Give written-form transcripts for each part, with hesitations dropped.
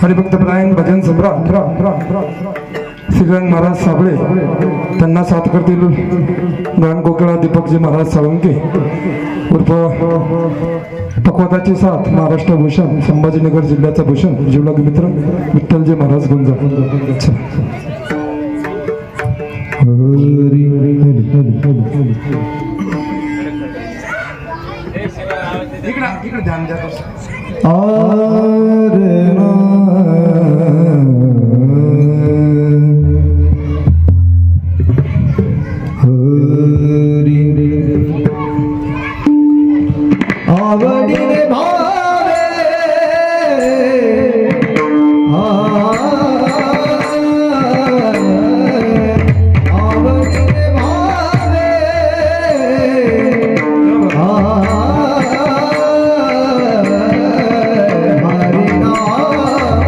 हरिभक्त परायण भजन सम्राट श्रीरंग महाराज साबळे त्यांना साथ करतील गान कोकिळा दीपकजी महाराज साळुंके उर्फ पकवाताची साथ महाराष्ट्र भूषण संभाजीनगर जिल्ह्याचा भूषण जीवलग मित्र विठ्ठलजी महाराज गुंजा. इकडे ध्यान द्या. आवडीने भावे आवडीने भावे हरिनाम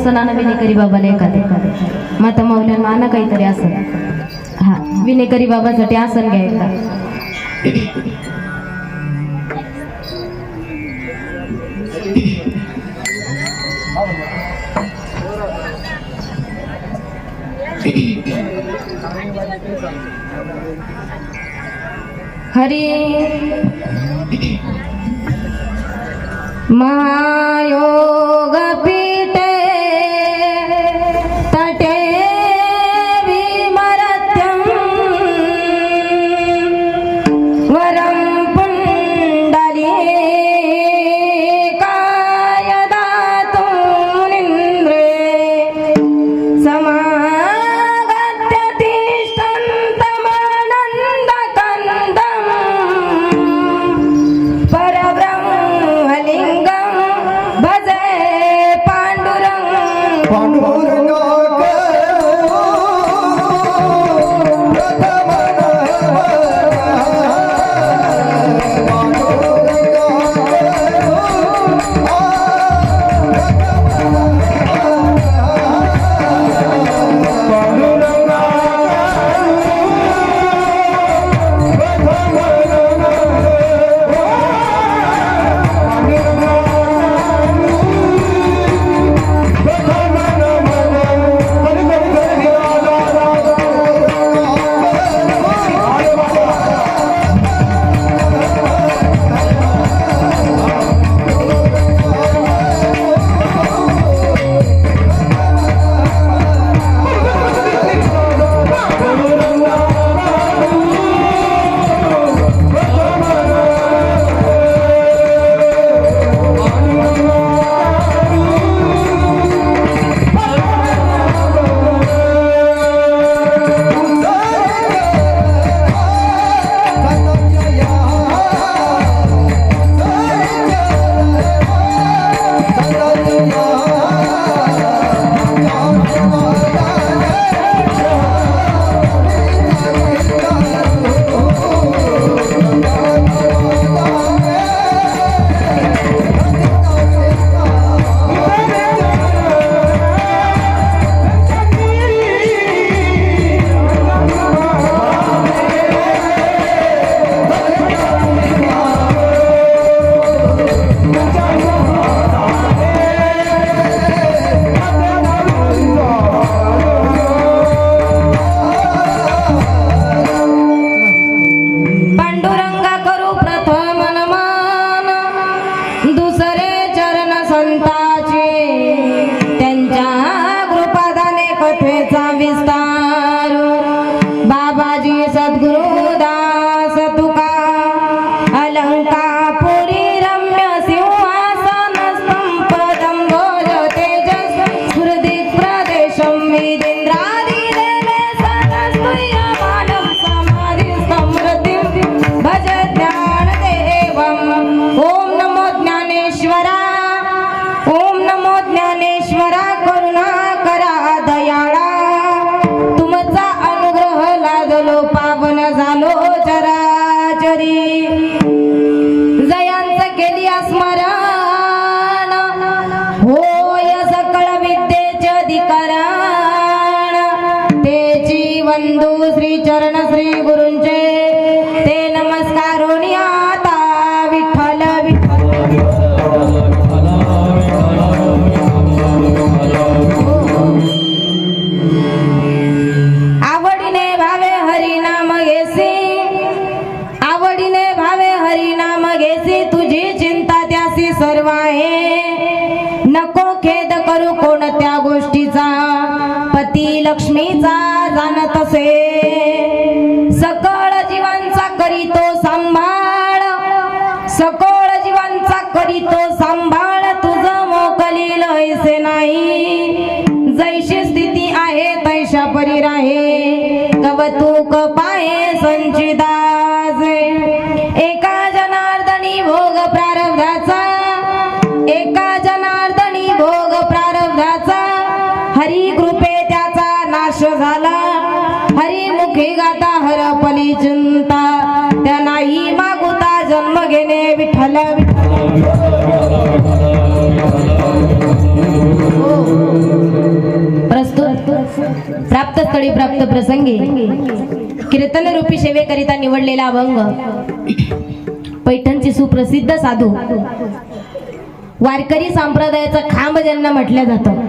असं ना विनेकरी बाबाला एखादं माता मौल्यान माना काहीतरी आसन. हा विनेकरी बाबासाठी आसन घ्या एकदा. हरी महायोग पीठे तटे विमरत्यं वरं पुण्डरीकाय दातुमिन्द्रे समागत्य तिष्ठन्तमानन्दकन्दम् परब्रह्मलिङ्गं भजे पाण्डुरङ्ग. लक्ष्मीचा जाणत असे सकळ जीवांचा करीतो सांभाळ सकळ जीवांचा करीतो सांभाळ तुझ मोकलील ऐसे नाही जैशी स्थिती आहे तैशा परी राहे कवतुक पाये संचिदास एका जनार्दनी भोग प्रारब्धाचा एका जनार्दनी भोग प्रारब्धाचा हरी कृपे त्याचा नाश झाला हरिमुखी गाता हरपली चिंता त्या नाही मागुता जन्म घेणे विठ्ठल विठ्ठल प्रस्तुत प्राप्त स्थळी प्राप्त प्रसंगी कीर्तन रूपी सेवेकरिता निवडलेला अभंग पैठणची सुप्रसिद्ध साधू वारकरी संप्रदायाचा खांब ज्यांना म्हटलं जातं,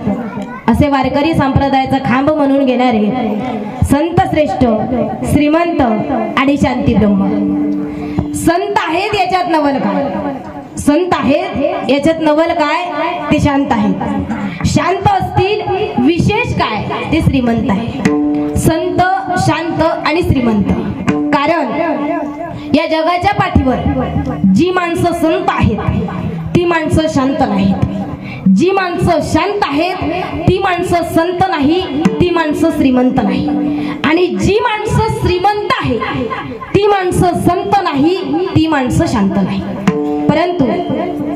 असे वारकरी संप्रदायाचा खांब म्हणून घेणारे संत श्रेष्ठ श्रीमंत आणि शांती ब्रह्म संत आहेत. याच्यात नवल काय? संत आहेत याच्यात नवल काय? ते शांत आहेत. शांत असतील विशेष काय? ते श्रीमंत आहे. संत, शांत आणि श्रीमंत. कारण या जगाच्या पाठीवर जी माणसं संत आहेत ती माणसं शांत नाहीत. जी माणसं शांत आहेत ती माणसं संत नाही, ती माणसं श्रीमंत नाही. आणि जी माणसं श्रीमंत आहेत ती माणसं संत नाही, ती माणसं शांत नाही. परंतु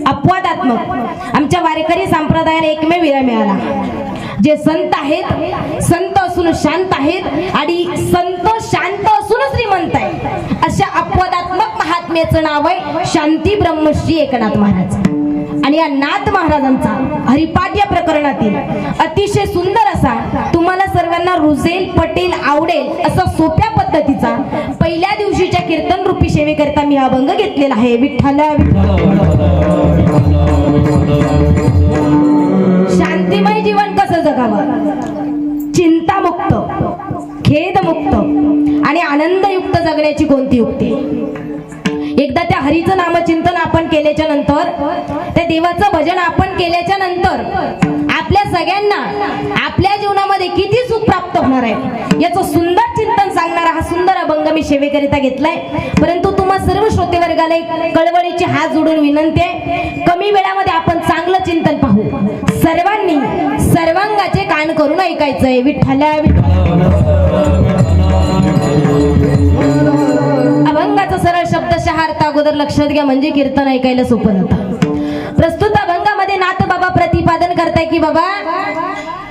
अपवादात्मक आमच्या वारकरी संप्रदायाला एकमेव विरळ मिळाला. जे संत आहेत, संत असून शांत आहेत आणि संत शांत असून श्रीमंत आहेत, अशा अपवादात्मक महात्म्याचं नाव आहे शांती ब्रह्मश्री एकनाथ महाराज. आणि या नाथ महाराजांचा हरिपाठ या प्रकरणातील अतिशय सुंदर असा, तुम्हाला सर्वांना रुजेल, पटेल, आवडेल असा सोप्या पद्धतीचा पहिल्या दिवशीच्या कीर्तन रूपी सेवेकरिता मी हा अभंग घेतलेला आहे. विठ्ठला शांतिमय जीवन कसं जगावं, चिंतामुक्त, खेदमुक्त आणि आनंदयुक्त जगण्याची कोणती युक्ती? एकदा त्या हरीचं नामचिंतन आपण केल्याच्या नंतर, त्या देवाचं भजन आपण केल्याच्या नंतर आपल्या सगळ्यांना आपल्या जीवनामध्ये किती सुख प्राप्त होणार आहे याचं सुंदर चिंतन सांगणारा हा सुंदर अभंग मी सेवेकरिता घेतलाय. परंतु तुम्हा सर्व श्रोते वर्गाला एक कळवळीची हात जोडून विनंती आहे, कमी वेळामध्ये आपण चांगलं चिंतन पाहू. सर्वांनी सर्वांगाचे कान करून ऐकायचंय. विठ्ठला अभंगाचा सरळ शब्दशः अर्थ अगोदर लक्षात घ्या, म्हणजे कीर्तन ऐकायला सोपं जातं. प्रस्तुत अभंगामध्ये नाथ बाबा प्रतिपादन करताय की बाबा,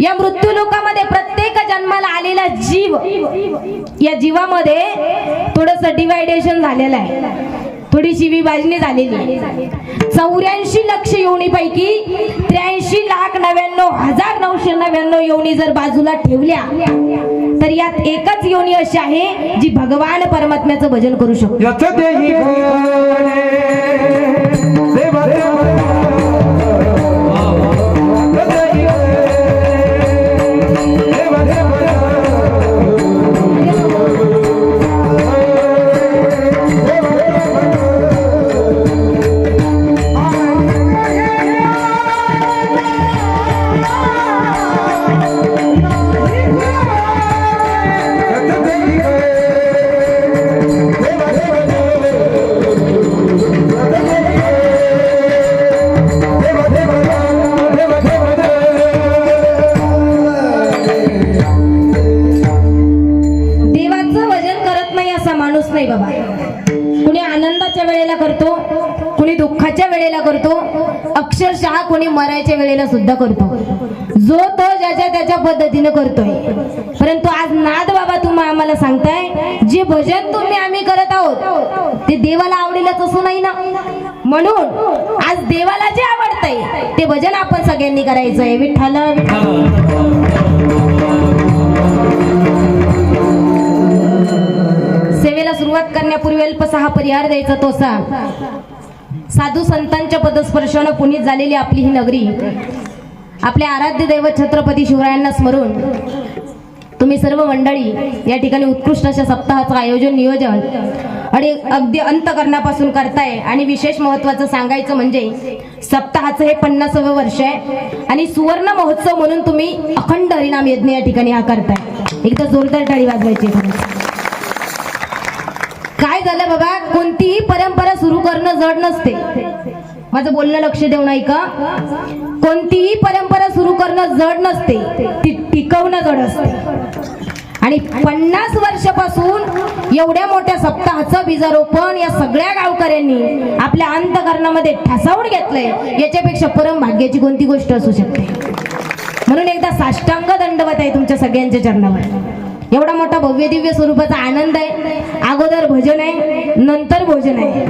या मृत्यू लोकामध्ये प्रत्येक जन्माला आलेला जीव, या जीवामध्ये थोडस डिवायडेशन झालेलं आहे, थोडीशी विभाजणी झालेली आहे. 84 लक्ष योनीपैकी 83,99,999 योनी जर बाजूला ठेवल्या तर यात एकच योनी अशी आहे जी भगवान परमात्म्याचं भजन करू शकतो. अक्षरशः कोणी मरायच्या वेळेला सुद्धा करतो, जो तो ज्याच्या त्याच्या पद्धतीने करतोय. परंतु आज नाथ बाबा तुम्ही आम्हाला सांगताय, जे भजन तुम्ही आम्ही करत आहोत ते देवाला आवडेलच असं नाही ना. म्हणून आज देवाला जे आवडतंय ते भजन आपण सगळ्यांनी करायचंय. विठ्ठला सेवेला सुरुवात करण्यापूर्वी अल्पसा हा परिहार द्यायचा. तोसा साधू संतांच्या पदस्पर्शाने पुनीत झालेली आपली ही नगरी, आपले आराध्य दैवत छत्रपती शिवरायांना स्मरून तुम्ही सर्व मंडळी या ठिकाणी उत्कृष्ट अशा सप्ताहाचं आयोजन नियोजन आणि अगदी अंतकरणापासून करताय. आणि विशेष महत्त्वाचं सांगायचं म्हणजे सप्ताहाचं हे 50वे वर्ष आहे आणि सुवर्ण महोत्सव म्हणून तुम्ही अखंड हरिनाम यज्ञ या ठिकाणी हा करताय. एकदा जोरदार टाळी वाजवायची. काय झालं बाबा, कोणतीही परंपरा सुरू करणं जड नसते. माझं बोलणं लक्ष देऊन ऐका. कोणतीही परंपरा सुरू करणं जड नसते, ती टिकवणं जड असते. आणि 50 वर्षापासून एवढ्या मोठ्या सप्ताहाचं बीजारोपण या सगळ्या गावकऱ्यांनी आपल्या अंतकरणामध्ये ठसावून घेतलंय, याच्यापेक्षा परम भाग्याची कोणती गोष्ट असू शकते. म्हणून एकदा साष्टांग दंडवत आहे तुमच्या सगळ्यांच्या चरणावर. एवढा मोठा भव्य दिव्य स्वरूपाचा आनंद आहे. अगोदर भजन आहे, नंतर भोजन आहे.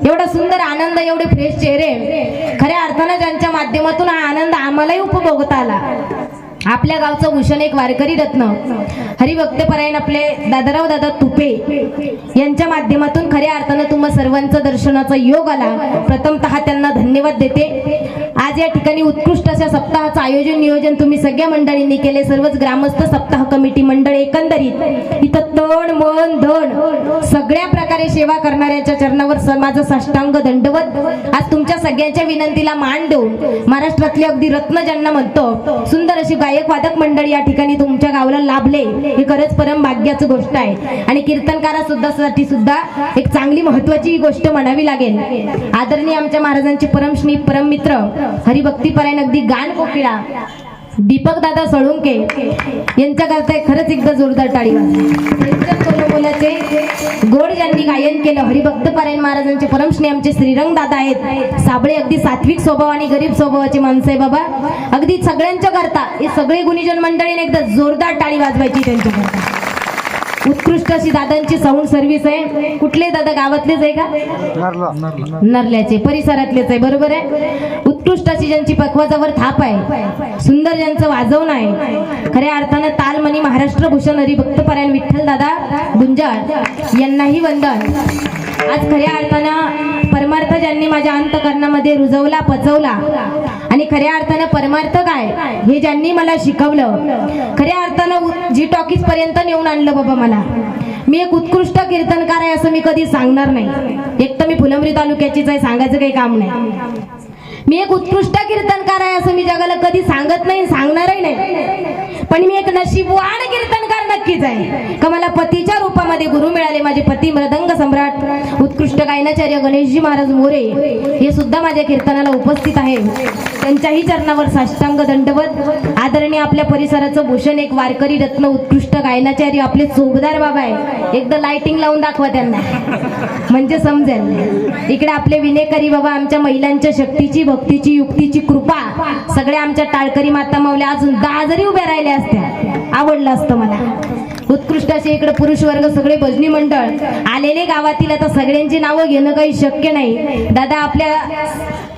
एवढा सुंदर आनंद, एवढे फ्रेश चेहरे, खऱ्या अर्थानं ज्यांच्या माध्यमातून हा आनंद आम्हालाही उपभोगता आला. आपल्या गावचं भूषण एक वारकरी रत्न हरिभक्तपरायण आपले दादाराव दादा तुपे यांच्या माध्यमातून खऱ्या अर्थानं तुम्हा सर्वांचं दर्शनाचा योग आला. प्रथमतः त्यांना धन्यवाद देते. आज या ठिकाणी उत्कृष्ट अशा सप्ताहाचं आयोजन नियोजन तुम्ही सगळ्या मंडळींनी केले. सर्वच ग्रामस्थ सप्ताह कमिटी मंडळ एकंदरीत इथं तन मन धन सगळ्या प्रकारे सेवा करणाऱ्यांच्या चरणावर माझं साष्टांग दंडवत. आज तुमच्या सगळ्यांच्या विनंतीला मान देऊन महाराष्ट्रातले अगदी रत्न ज्यांना म्हणतो, सुंदर अशी गायक वादक मंडळी या ठिकाणी तुमच्या गावाला लाभले, ही खरंच परम भाग्याची गोष्ट आहे. आणि कीर्तनकारा सुद्धा एक चांगली महत्वाची गोष्ट म्हणावी लागेल. आदरणीय आमच्या महाराजांचे परमश्री परम मित्र हरिभक्तीपरायण अगदी गाण कोकिळा दीपक दादा सळुंके यांच्याकरता खरंच एकदा जोरदार टाळी वाजवा. गोड ज्यांनी गायन केलं हरिभक्तपरायण महाराजांचे परमश्री आमचे श्रीरंग दादा आहेत साबळे. अगदी सात्विक स्वभाव आणि गरीब स्वभावाचे माणसं आहे बाबा. अगदी सगळ्यांच्या करता हे सगळे गुणीजन मंडळीने एकदा जोरदार टाळी वाजवायची त्यांच्या करता. उत्कृष्ट अशी दादांची साऊंड सर्व्हिस आहे. कुठले दादा? गावातलेच आहे का? नरल्याचे, परिसरातलेच आहे, बरोबर आहे. उत्कृष्ट अशी ज्यांची पखवाजावर थाप आहे, सुंदर ज्यांचं वाजवणं आहे, खऱ्या अर्थानं तालमणी महाराष्ट्र भूषण हरिभक्तपरायण विठ्ठल दादा गुंजाळ यांनाही वंदन. आज खऱ्या अर्थानं परमार्थ ज्यांनी माझ्या अंतकरणामध्ये रुजवला, पचवला आणि खऱ्या अर्थानं परमार्थ काय हे ज्यांनी मला शिकवलं, खऱ्या अर्थानं जी टॉकीज पर्यंत नेऊन आणलं बाबा मला. मी एक उत्कृष्ट कीर्तनकार आहे असं मी कधी सांगणार नाही. एक तर मी फुलंब्री तालुक्याचीच आहे, सांगायचं काही काम नाही. मी एक उत्कृष्ट कीर्तनकार आहे असं मी जगाला कधी सांगत नाही, सांगणारही नाही. पण मी एक नशीबवान कीर्तनकार नक्कीच आहे का मला पतीच्या रूपामध्ये गुरु मिळाले. माझे पती मृदंग सम्राट उत्कृष्ट गायनाचार्य गणेशजी महाराज मोरे हे सुद्धा माझ्या कीर्तनाला उपस्थित आहे. त्यांच्याही चरणावर साष्टांग दंडवत. आदरणीय आपल्या परिसराचं भूषण एक वारकरी रत्न उत्कृष्ट गायनाचार्य आपले चोगदार बाबा आहे. एकदा लाइटिंग लावून दाखवा त्यांना म्हणजे समजेल. इकडे आपले विनेकरी बाबा, आमच्या महिलांच्या शक्तीची, भक्तीची, युक्तीची कृपा सगळ्या आमच्या टाळकरी माता मावल्या अजून 10 जरी उभ्या राहिल्या असत्या आवडलं असतं मला. उत्कृष्ट असे इकडे पुरुष वर्ग सगळे भजनी मंडळ आलेले गावातील. आता सगळ्यांची नावं घेणं काही शक्य नाही. दादा आपल्या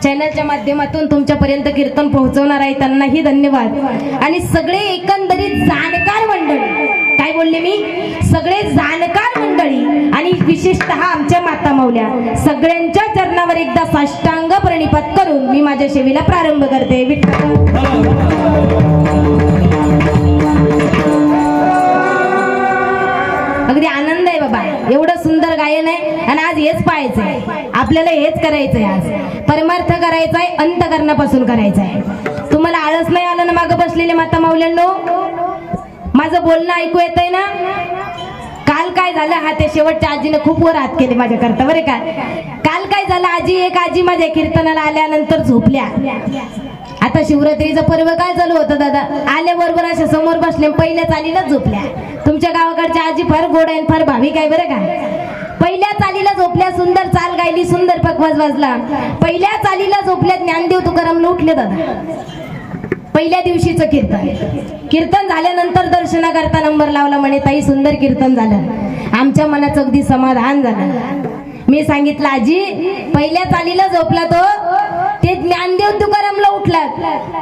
चॅनलच्या माध्यमातून तुमच्यापर्यंत कीर्तन पोहोचवणार आहे, त्यांनाही धन्यवाद. आणि सगळे एकंदरीत जाणकार मंडळी, काय बोलले मी, सगळे जाणकार मंडळी आणि विशेषतः आमच्या माता मावल्या सगळ्यांच्या चरणावर एकदा साष्टांग प्रणिपात करून मी माझ्या सेवेला प्रारंभ करते. अगदी आनंद आहे बाबा. एवढं सुंदर गायन आहे आणि आज हेच पाहायचं आहे आपल्याला, हेच करायचंय. आज परमार्थ करायचा आहे, अंतकरणापासून करायचा आहे. तुम्हाला आळस नाही आलं ना मागं बसलेले माता मावल्यांनो? माझं बोलणं ऐकू येतंय ना? काल काय झालं, हा त्या शेवटच्या आजीने खूप वर हात केले माझ्या करता बरे का. काल काय झालं, एक आजी माझ्या कीर्तनाला आल्यानंतर झोपल्या. आता शिवरात्रीचं पर्व काय चालू होतं दादा, आल्याबरोबर अशा समोर बसले, पहिल्या चालीला झोपल्या. तुमच्या गावाकडच्या आजी फार गोड आहे, फार भाविक आहे बरं का. पहिल्या चालीला झोपल्या, सुंदर चाल गायली, सुंदर पखवाज वाजला. पहिल्या चालीला झोपल्या, ज्ञानदेव तुकारामला उठले दादा. पहिल्या दिवशीचं कीर्तन झाल्यानंतर दर्शना करता नंबर लावला, म्हणे ताई सुंदर कीर्तन झालं. आमच्या मनाचं अगदी समाधान झालं. मी सांगितलं आजी पहिल्या चालीला झोपला तो, ते ज्ञानदेव तुकारामला उठलात,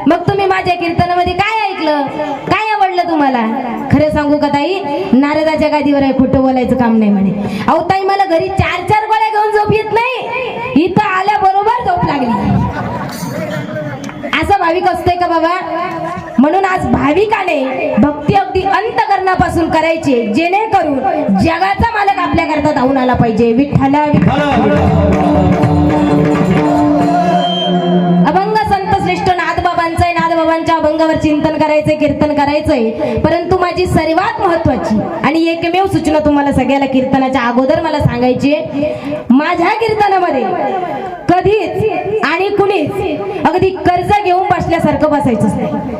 मग तुम्ही माझ्या कीर्तनामध्ये काय ऐकलं, काय आवडलं तुम्हाला? खरं सांगू का ताई, नारदाच्या गादीवर आहे, खोटं बोलायचं काम नाही म्हणे. अहो ताई मला घरी 4-4 गोळ्या घेऊन झोप येत नाही, इथं आल्याबरोबर झोप लागली. असं भाविक असतंय का बाबा? म्हणून आज भाविकाने भक्ती अगदी अंतकरणापासून करायची, जेणेकरून जगाचा मालक आपल्या करता धावून आला पाहिजे. विठ्ठला अभंग संत श्रेष्ठ नाथबाबांचं आहे, नाथबाबांच्या अभंगावर चिंतन करायचंय, कीर्तन करायचंय. परंतु माझी सर्वात महत्वाची आणि एकमेव सूचना तुम्हाला सगळ्याला कीर्तनाच्या अगोदर मला सांगायची आहे. माझ्या कीर्तनामध्ये कधीच आणि कुणीच अगदी कर्ज घेऊन बसल्यासारखं बसायचंच नाही.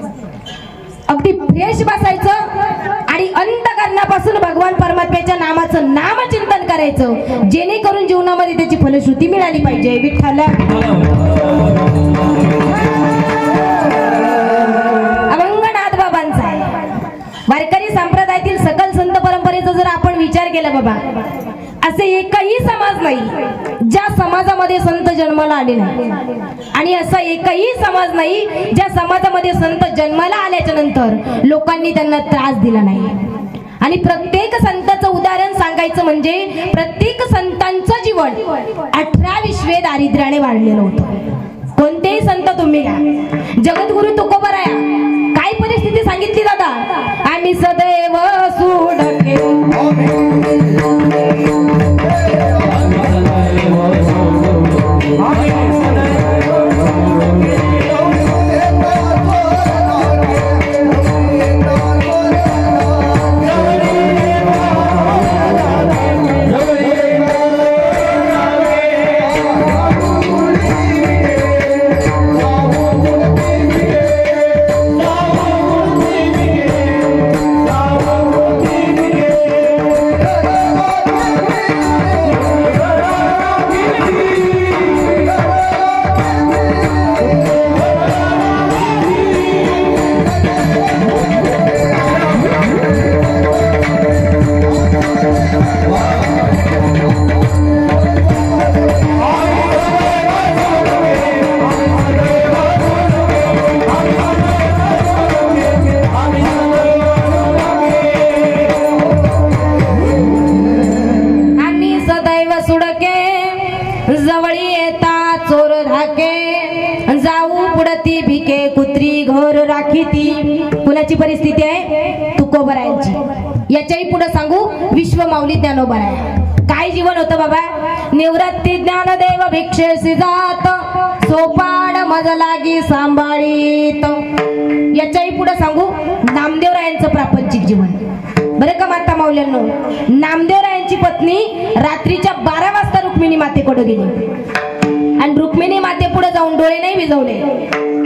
अगदी फ्रेश बसायचं आणि अंतकरणापासून भगवान परमात्म्याच्या नामाचं नामचिंतन करायचं, जेणेकरून जीवनामध्ये त्याची फलश्रुती मिळाली पाहिजे. विठ्ठला अभंगनाथ बाबांचा आहे. वारकरी संप्रदायातील सकल संत परंपरेचा जर आपण विचार केला बाबा, असे एकही समाज नाही ज्या समाजामध्ये संत जन्माला आले नाही, आणि असा एकही समाज नाही ज्या समाजामध्ये संत जन्माला आल्याच्या नंतर लोकांनी त्यांना त्रास दिला नाही. आणि प्रत्येक संताचं उदाहरण सांगायचं म्हणजे प्रत्येक संतांचं जीवन 18 दारिद्र्याने वाढलेलं होतं. कोणतेही संत तुम्ही घ्या, जगद्गुरु तुकोबराया काय परिस्थिती सांगितली दादा, आम्ही सदैव सुडके जवळी येता चोर धाके, जाऊ पुढती भिके कुत्री घर राखीती. कुणाची परिस्थिती आहे? तुकोबरायांची. याच्याही पुढे सांगू विश्व माऊली ज्ञानोबराय. काय जीवन होतं बाबा, निवृत्ती ज्ञानदेव भिक्षेसी जात, सोपाड मज लागी सांभाळीत. याच्याही पुढे सांगू नामदेवरायांचं प्रापंचिक जीवन. बरं का माता माऊल्यांनो, नामदेवरायांची पत्नी रात्रीच्या 12 वाजता रुक्मिणी मातेकडे गेली आणि रुक्मिणी माते पुढे जाऊन डोळे नाही विझवले.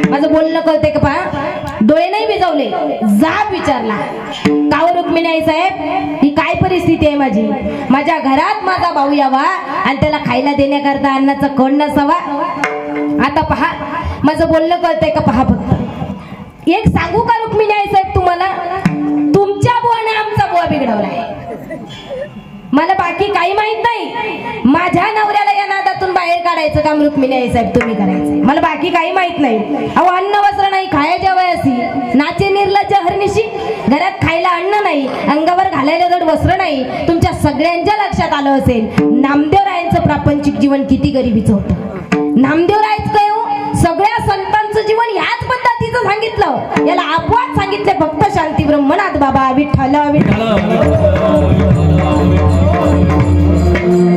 माझं बोलणं कळतंय का पहा, डोळे नाही विझवले, जाब विचारला, का हो रुक्मिणी आई साहेब ही काय परिस्थिती आहे माझी, माझ्या घरात माझा भाऊ यावा आणि त्याला खायला देण्याकरता अन्नाचा कण नसावा. आता पहा माझं बोलणं कळतंय का पहा, फक्त एक सांगू का रुक्मिणी आई साहेब तुम्हाला, तुमच्या बुवाने आमचा बुवा बिघडवलाय. मला बाकी काही माहित नाही, माझ्या नवऱ्याला या नादातून बाहेर काढायचं काम रुक्मिणी आई साहेब तुम्ही करायचं. मला बाकी काही माहित नाही. अहो अन्न वस्त्र नाही, खायच्या वयासी नाचे निर्लज्ज हरनिशी, घरात खायला अन्न नाही, अंगावर घालायला जड वस्त्र नाही. तुमच्या सगळ्यांच्या लक्षात आलं असेल नामदेवरायांचं प्रापंचिक जीवन किती गरिबीचं होतं. नामदेवरायच काय हो, सगळ्या संतांचं जीवन याच पद्धतीचं सांगितलं. याला अपवाद सांगितले फक्त शांती ब्रह्मनाथ बाबा विठ्ठल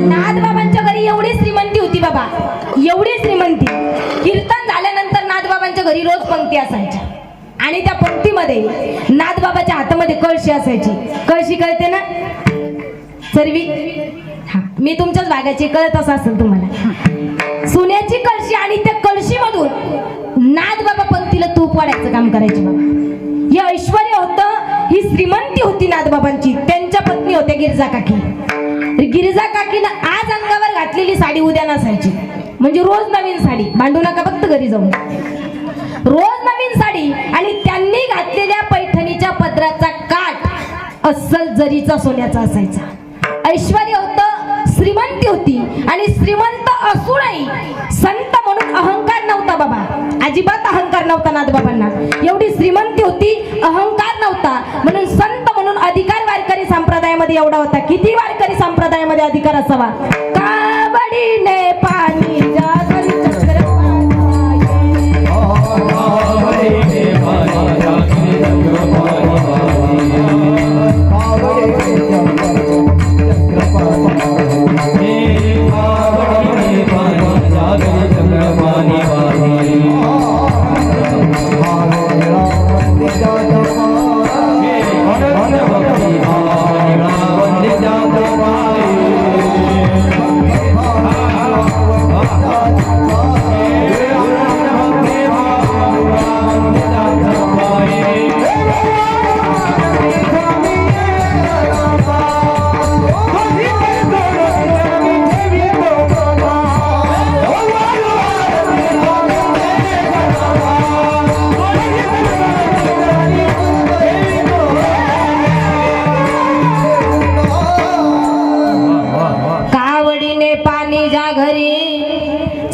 नाथबाबांच्या घरी एवढी श्रीमंती होती बाबा, एवढी श्रीमंती. कीर्तन झाल्यानंतर नाथबाबांच्या घरी रोज पंक्ती असायच्या आणि त्या पंक्तीमध्ये नाथबाबाच्या हातामध्ये कळशी असायची. कळशी कळते ना सर्वी, हा मी तुमच्याच भागाची, कळत असेल तुम्हाला. सोन्याची कळशी आणि त्या कळशीमधून नाथबाबा पंक्तीला तूप वाढायचं काम करायचे बाबा. हे ऐश्वर्य होतं, ही श्रीमंती होती नाथबाबांची. त्यांच्या पत्नी होत्या गिरजा काकी. गिरिजा काकीनं आज अंगावर घातलेली साडी उद्या नसायची, म्हणजे रोज नवीन साडी. भांडू नका फक्त घरी जाऊन, रोज नवीन साडी. आणि त्यांनी घातलेल्या पैठणीच्या पदराचा काठ अस्सल जरीचा सोन्याचा असायचा. ऐश्वर्य होतं, श्रीमंती होती. आणि श्रीमंत असूनही संत म्हणून अहंकार नव्हता बाबा, अजिबात अहंकार नव्हता नाथबाबांना. एवढी श्रीमंती होती, अहंकार नव्हता, म्हणून संत म्हणून अधिकार वारकरी संप्रदायामध्ये एवढा होता. किती वारकरी संप्रदायामध्ये अधिकार असावा, काबडीने पाणी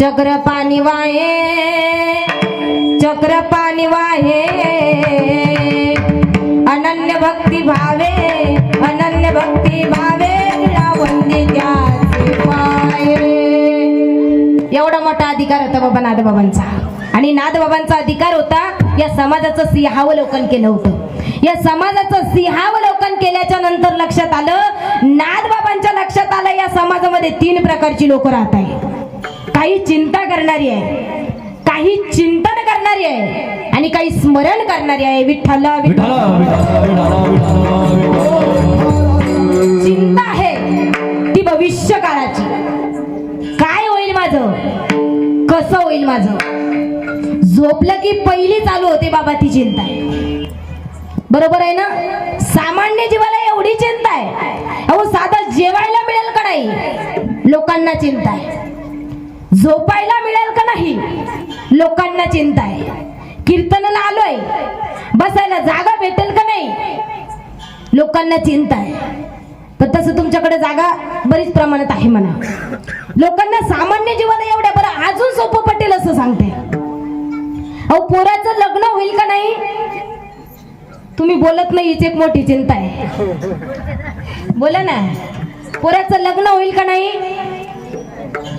चक्र पाणी वाहे अनन्य भक्ती भावे वंदे त्याचे पाये. एवढा मोठा अधिकार होता बाबा नादबाबांचा. आणि नादबाबांचा अधिकार होता या समाजाचं सिंहावलोकन केलं होतं. या समाजाचं सिंहावलोकन केल्याच्या नंतर लक्षात आलं, नादबाबांच्या लक्षात आलं या समाजामध्ये 3 प्रकारची लोक राहत आहे. काही चिंता करणारी आहे, काही चिंतन करणारी आहे आणि काही स्मरण करणारी आहे. विठ्ठल चिंता आहे ती भविष्य काळाची. काय होईल माझं, कसं होईल माझं. झोपलं की पहिली चालू होते बाबा ती चिंता आहे. बरोबर आहे ना. सामान्य जीवाला एवढी चिंता आहे, अहो साधा जेवायला मिळेल का नाही लोकांना चिंता आहे. झोपायला मिळेल का नाही लोकांना चिंता आहे. कीर्तनाला आलोय, बसायला जागा भेटेल का नाही लोकांना चिंता आहे. पण तसं तुमच्याकडे जागा बरीच प्रमाणात आहे म्हणा. लोकांना सामान्य जीवाला एवढ्या बरं अजून सोपं पटेल असं सांगते. अहो पोराचं लग्न होईल का नाही तुम्ही बोलत नाही, हीच एक मोठी चिंता आहे. बोला ना, पोराचं लग्न होईल का नाही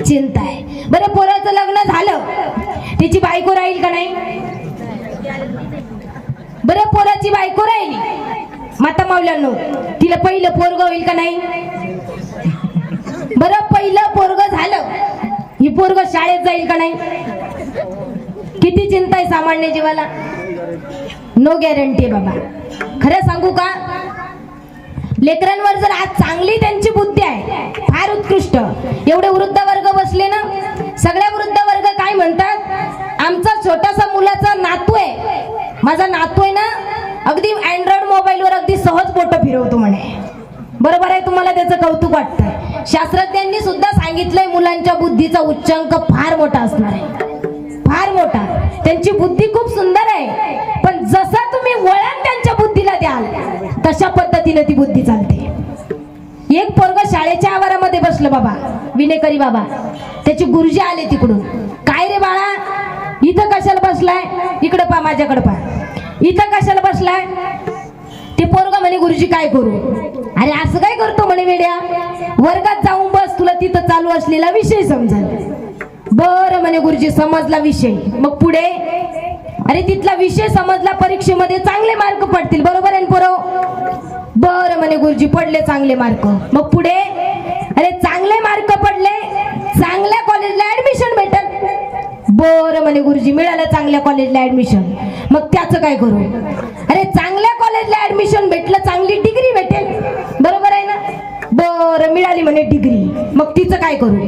चिंता आहे. बरं पोराचं लग्न झालं, तिची बायको राहील का नाही. बरं पोराची बायको राहील, माता मावल्यानो तिला पहिलं पोरग होईल का नाही. बरं पहिलं पोरग झालं, ही पोरग शाळेत जाईल का नाही. किती चिंता आहे सामान्य जीवाला. नो गॅरंटी बाबा. खरं सांगू का, लेकरांवर जर आज चांगली त्यांची बुद्धी आहे, फार उत्कृष्ट. एवढे वृद्ध वर्ग बसले ना, सगळ्या वृद्ध वर्ग काय म्हणतात, आमचा छोटासा मुलाचा नातू आहे, माझा नातू आहे ना अगदी अँड्रॉइड मोबाईलवर अगदी सहज फोटो फिरवतो म्हणे. बरोबर आहे, तुम्हाला त्याचं कौतुक वाटतंय. शास्त्रज्ञांनी सुद्धा सांगितलंय मुलांच्या बुद्धीचा उच्चांक फार मोठा असणार आहे, फार मोठा. त्यांची बुद्धी खूप सुंदर आहे, पण जसा तुम्ही वळण त्यांच्या बुद्धीला द्याल तशा पद्धतीने ती बुद्धी चालते. एक पोरग शाळेच्या आवारामध्ये बसलं बाबा, विनेकरी बाबा, त्याचे गुरुजी आले तिकडून. काय रे बाळा इथं कशाला बसलाय, इकडे पा माझ्याकडे पा, इथं कशाला बसलाय. ते पोरग म्हणे गुरुजी काय करू. अरे असं काय करतो म्हणे वेड्या, वर्गात जाऊन बस, तुला तिथं चालू असलेला विषय समजेल. बरं म्हणे गुरुजी समजला विषय, मग पुढे. अरे तिथला विषय समजला, परीक्षेमध्ये चांगले मार्क पडतील. बरोबर आहे पोरं. बरं म्हणे गुरुजी पडले चांगले मार्क, मग पुढे. अरे चांगले मार्क पडले, चांगल्या कॉलेजला ऍडमिशन भेटेल. बरं म्हणे गुरुजी मिळालं चांगल्या कॉलेजला ऍडमिशन, मग त्याचं काय करू. अरे चांगल्या कॉलेजला ऍडमिशन भेटलं, चांगली डिग्री भेटेल. बरोबर आहे ना. बरं मिळाली म्हणे डिग्री, मग तिचं काय करू.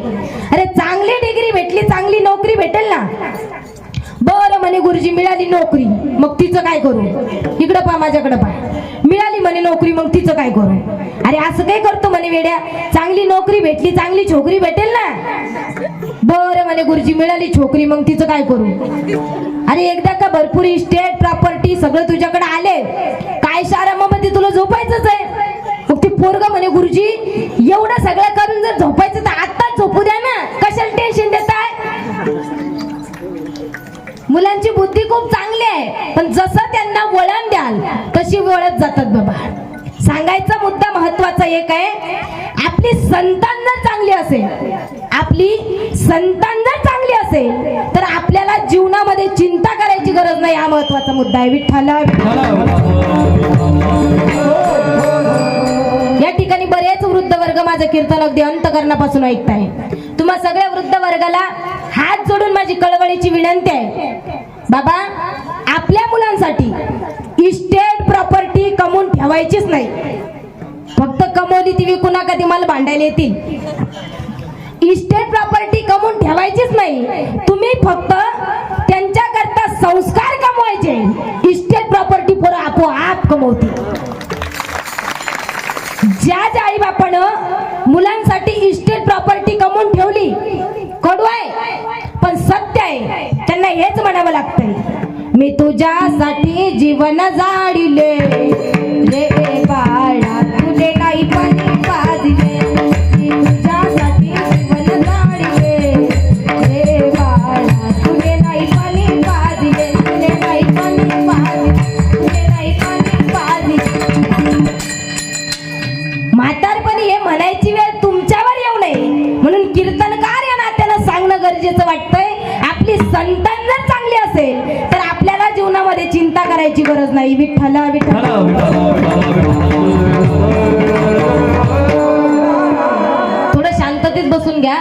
अरे चांगली डिग्री भेटली, चांगली नोकरी भेटेल ना. बरं म्हणे गुरुजी मिळाली नोकरी, मग तिचं काय करू. इकडं पहा माझ्याकडे पहा, मिळाली म्हणे नोकरी, मग तिचं काय करू. अरे असं काय करतो म्हणे वेड्या, चांगली नोकरी भेटली, चांगली छोकरी भेटेल ना. बरं म्हणे गुरुजी मिळाली छोकरी, मग तिचं काय करू. अरे एकदा का भरपूर इस्टेट प्रॉपर्टी सगळं तुझ्याकडे आले, काय आरामामध्ये तुला झोपायचंच आहे. मग ती पोरग म्हणे गुरुजी एवढं सगळं करून जर झोपायचं तर आत्ताच झोपू द्या ना, कशाला टेन्शन देताय. मुलांची बुद्धी खूप चांगली आहे, पण जसं त्यांना वळण द्याल तशी वळत जातात बाबा. सांगायचा मुद्दा महत्वाचा एक आहे, आपली संतान जर चांगली असेल, आपली संतान जर चांगली असेल तर आपल्याला जीवनामध्ये चिंता करायची गरज नाही. हा महत्वाचा मुद्दा आहे. विठ्ठल. या ठिकाणी बरेच वृद्ध वर्ग माझं कीर्तन अगदी अंतकरणापासून ऐकताय. तुम्हा सगळ्या वृद्ध वर्गाला हात जोडून माझी कळवळीची विनंती आहे, बाबा आपल्या मुलांसाठी इस्टेट प्रॉपर्टी कमवून ठेवायचीच नाही. फक्त कमवली ती विकू नका, ती मला भांडायला येतील. इस्टेट प्रॉपर्टी कमवून ठेवायचीच नाही, तुम्ही फक्त त्यांच्याकरता संस्कार कमवायचे. इस्टेट प्रॉपर्टी पोरं आपोआप कमवतील. ज्या आई बापानं मुलांसाठी इस्टेट प्रॉपर्टी कमवून ठेवली, कडू आहे पण सत्य आहे, त्यांना हेच म्हणावं लागतंय, मी तुझ्यासाठी जीवन जाडिले रे बाळा, तुझे नाही पण पाजले, मी तुझ्यासाठी जीवन जाडिले रे गरज नाही. विठ्ठला विठ्ठला. थोडं शांततेत बसून घ्या.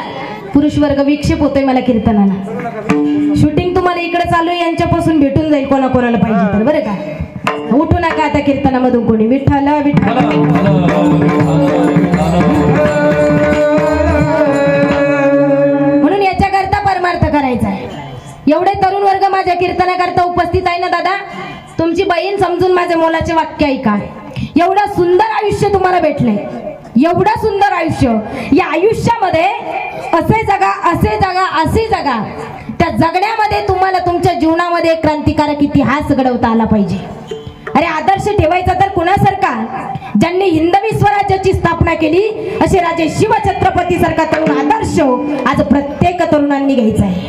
पुरुष वर्ग विक्षेप होतोय मला कीर्तनाला. शूटिंग तुम्हाला इकडे चालू आहे, यांच्यापासून भेटून जाईल कोणाकोणाला पाहिजे तर, बरं का. उठू नका आता कीर्तनामधून कोणी. विठ्ठला विठ्ठला. म्हणून याच्याकरता परमार्थ करायचा आहे. एवढे तरुण वर्ग माझ्या कीर्तनाकरता उपस्थित आहे ना दादा, तुमची बहीण समजून माझे मोलाचे वाक्य ऐका. एवढं सुंदर आयुष्य तुम्हाला भेटलंय, एवढं सुंदर आयुष्य. या आयुष्यामध्ये असे जगा, असे जगा, असे जगा. त्या जगण्यामध्ये तुम्हाला तुमच्या जीवनामध्ये एक क्रांतिकारक इतिहास घडवता आला पाहिजे. अरे आदर्श ठेवायचा तर कुणासारखा, ज्यांनी हिंदवी स्वराज्याची स्थापना केली असे राजे शिवछत्रपती सारखा तरुण आदर्श आज प्रत्येक तरुणांनी घ्यायचा आहे.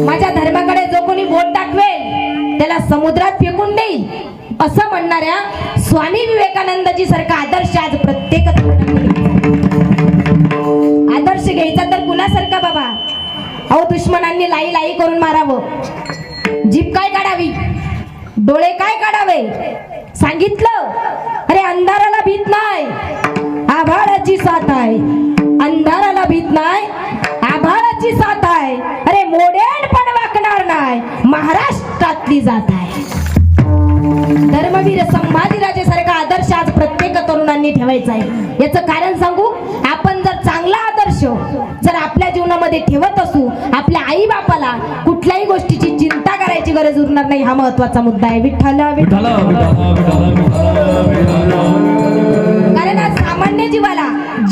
माझ्या धर्माकडे जो कोणी बोट दाखवेल त्याला समुद्रात फेकून देईल असं म्हणणाऱ्या स्वामी विवेकानंदजी सारखा आदर्श आज प्रत्येक तरुणांनी घ्यायचा. आदर्श घ्यायचा तर कुणासारखा बाबा. अहो दुश्मनांनी लाई लाई करून मारावं, जीभ काय काढावी, डोळे काय काढावे सांगितलं. अरे अंधाराला भीत नाही, आभाळाची साथ आहे. अंधाराला भीत नाही, आभाळाची साथ आहे. अरे मोडेल पण वाकणार नाही, महाराष्ट्रातली जात आहे. धर्मवीर संभाजीराजे सारखा आदर्श आज प्रत्येक तरुणांनी ठेवायचा आहे. याचं कारण सांगू. आपण जर चांगला आदर्श जर आपल्या जीवनामध्ये ठेवत असू, आपल्या आई बापाला कुठल्याही गोष्टीची चिंता करायची गरज उरणार नाही. हा महत्वाचा मुद्दा आहे. विठ्ठला विठ्ठला. कारण आज सामान्य जीवाला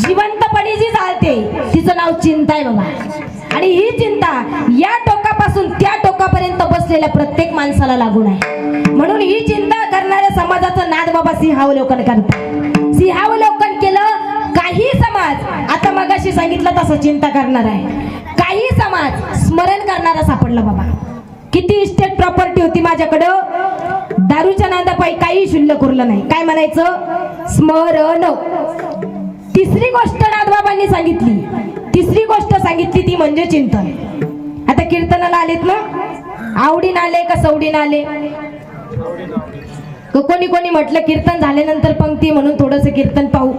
जिवंतपणी जी चालते तिचं नाव चिंता आहे बाबा. आणि ही चिंता या टोकापासून त्या टोकापर्यंत बसलेल्या प्रत्येक माणसाला लागून आहे. म्हणून ही चिंता करणाऱ्या समाजाचं नाद बाबा सिंहावलोकन करतात. सिंहावलोकन केलं. काही समाज आता मगाशी सांगितलं तसं चिंता करणार आहे. काही समाज स्मरण करणारा सापडला बाबा. किती इस्टेट प्रॉपर्टी होती माझ्याकडं, दारूच्या नादापायी काही शुल्लक उरलं नाही. काय म्हणायचं? स्मरण. तिसरी गोष्ट नादबाबांनी सांगितली, तिसरी गोष्ट सांगितली ती म्हणजे चिंतन. आता कीर्तनाला आलेत ना, आवडीन आले का सवडीन आले? कोणी कोणी म्हटलं कीर्तन झाल्यानंतर पंक्ती म्हणून थोडस कीर्तन पाहू.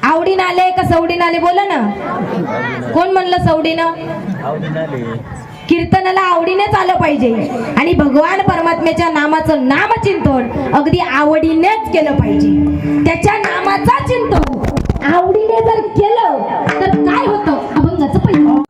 आवडीन आले का सवडीन आले? बोला ना. कोण म्हणलं सवडीनं? कीर्तनाला आवडीनेच आलं पाहिजे. आणि भगवान परमात्म्याच्या नामाचं नामचिंतन अगदी आवडीनेच केलं पाहिजे. त्याच्या नामाचा चिंतन आवडीने जर केलं तर काय होतं? अभंगाचं पहिलं.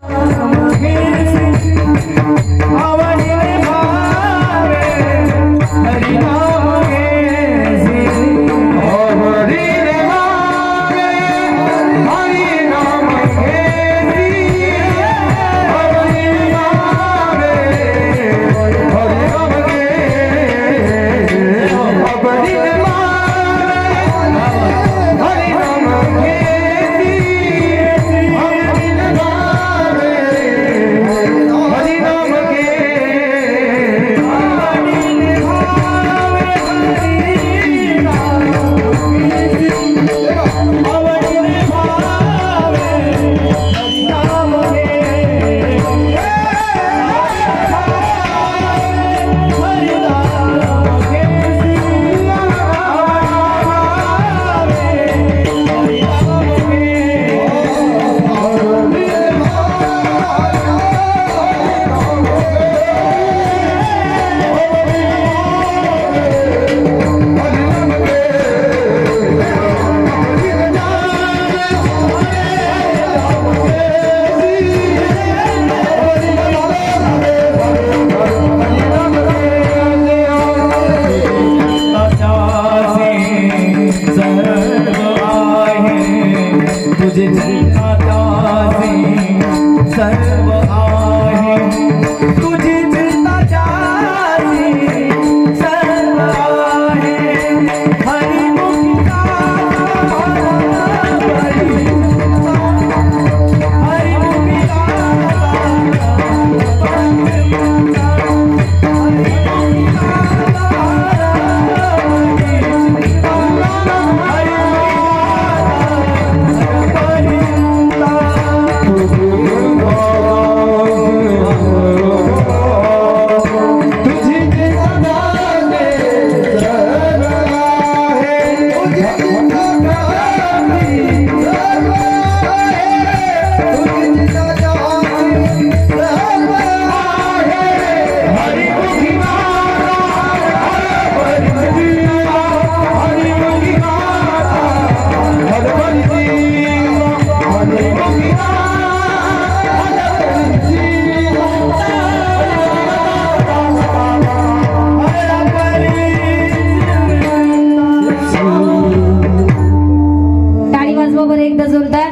एकदा जोरदार.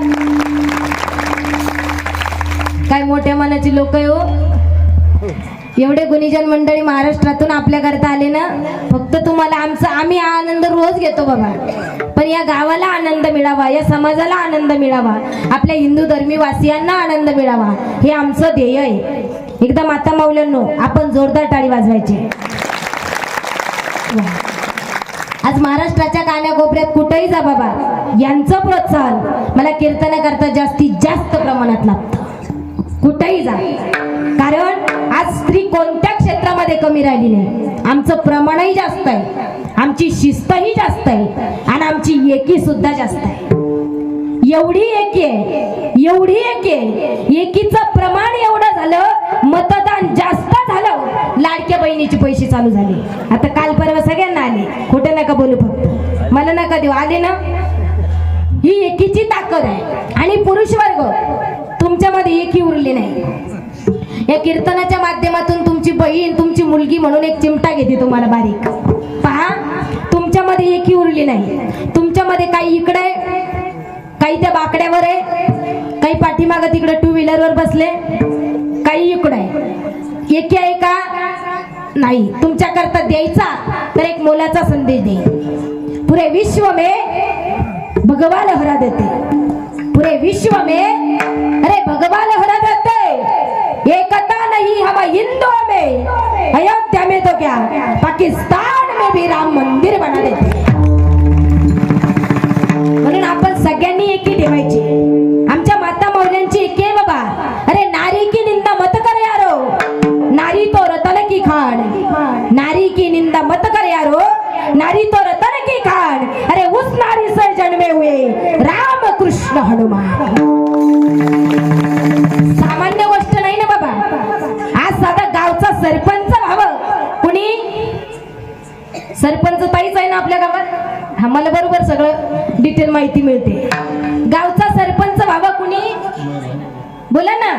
काय मोठ्या मनाची लोक आहे हो. एवढे गुणीजन मंडळी महाराष्ट्रातून आपल्याकरता आले ना. फक्त तुम्हाला आम्ही हा आनंद रोज घेतो बाबा, पण या गावाला आनंद मिळावा, या समाजाला आनंद मिळावा, आपल्या हिंदू धर्मी वासियांना आनंद मिळावा, हे आमचं ध्येय आहे. एकदा माता माऊल्यांनो आपण जोरदार टाळी वाजवायची. आज महाराष्ट्राच्या कानाकोपऱ्यात कुठेही जा बाबा, यांचं प्रोत्साहन मला कीर्तन करता जास्तीत जास्त प्रमाणात लागतं. कुठेही जा, कारण आज स्त्री कोणत्या क्षेत्रामध्ये कमी राहिली नाही. आमचं प्रमाणही जास्त आहे, आमची शिस्तही जास्त आहे आणि आमची एकी सुद्धा जास्त आहे. एवढी एकी आहे, एवढी एकी आहे, एकीचं प्रमाण एवढं झालं, मतदान जास्त झालं, लाडक्या बहिणीचे पैसे चालू झाले. आता काल परवा सगळ्यांना आले, खोटं नका बोलू, फक्त मला नका देऊ, आले ना. ही एकीची ताकद आहे. आणि पुरुष वर्ग तुमच्यामध्ये एकी उरली नाही. या कीर्तनाच्या माध्यमातून तुमची बहीण, तुमची मुलगी म्हणून एक चिमटा घेते तुम्हाला बारीक. पहा, तुमच्यामध्ये एकी उरली नाही. तुमच्यामध्ये काही इकडे, काही त्या बाकड्यावर आहे, काही पाठीमागं तिकडे टू व्हीलरवर बसले, काही इकडे. एकी आहे का? नाही. तुमच्याकरता द्यायचा तर एक मोलाचा संदेश दे. पुरे विश्व में भगवा लहरा देते, पूरे विश्व में अरे भगवा लहरा देते. एकता नहीं हम हिंदुओं में, अयोध्या में तो क्या पाकिस्तान में भी राम मंदिर बना देते. म्हणून आपण सगळ्यांनी एकी ठेवायची. आमच्या माता मौल्यांची एकी आहे बाबा. अरे नारी की निंदा मत कर यारो, नारी तो रतन की खान. नारी की निंदा मत कर यारो, नारी तो रतन की खान. अरे उस नारी से जन्मे हुए राम कृष्ण हनुमान. सामान्य गोष्ट नाही ना बाबा. आज साधा गावचा सरपंच व्हावं कुणी, सरपंच ताईच आहे ना आपल्या गावात. आम्हाला बरोबर सगळं डिटेल माहिती मिळते. गावचा सरपंच व्हावं कुणी, बोला ना.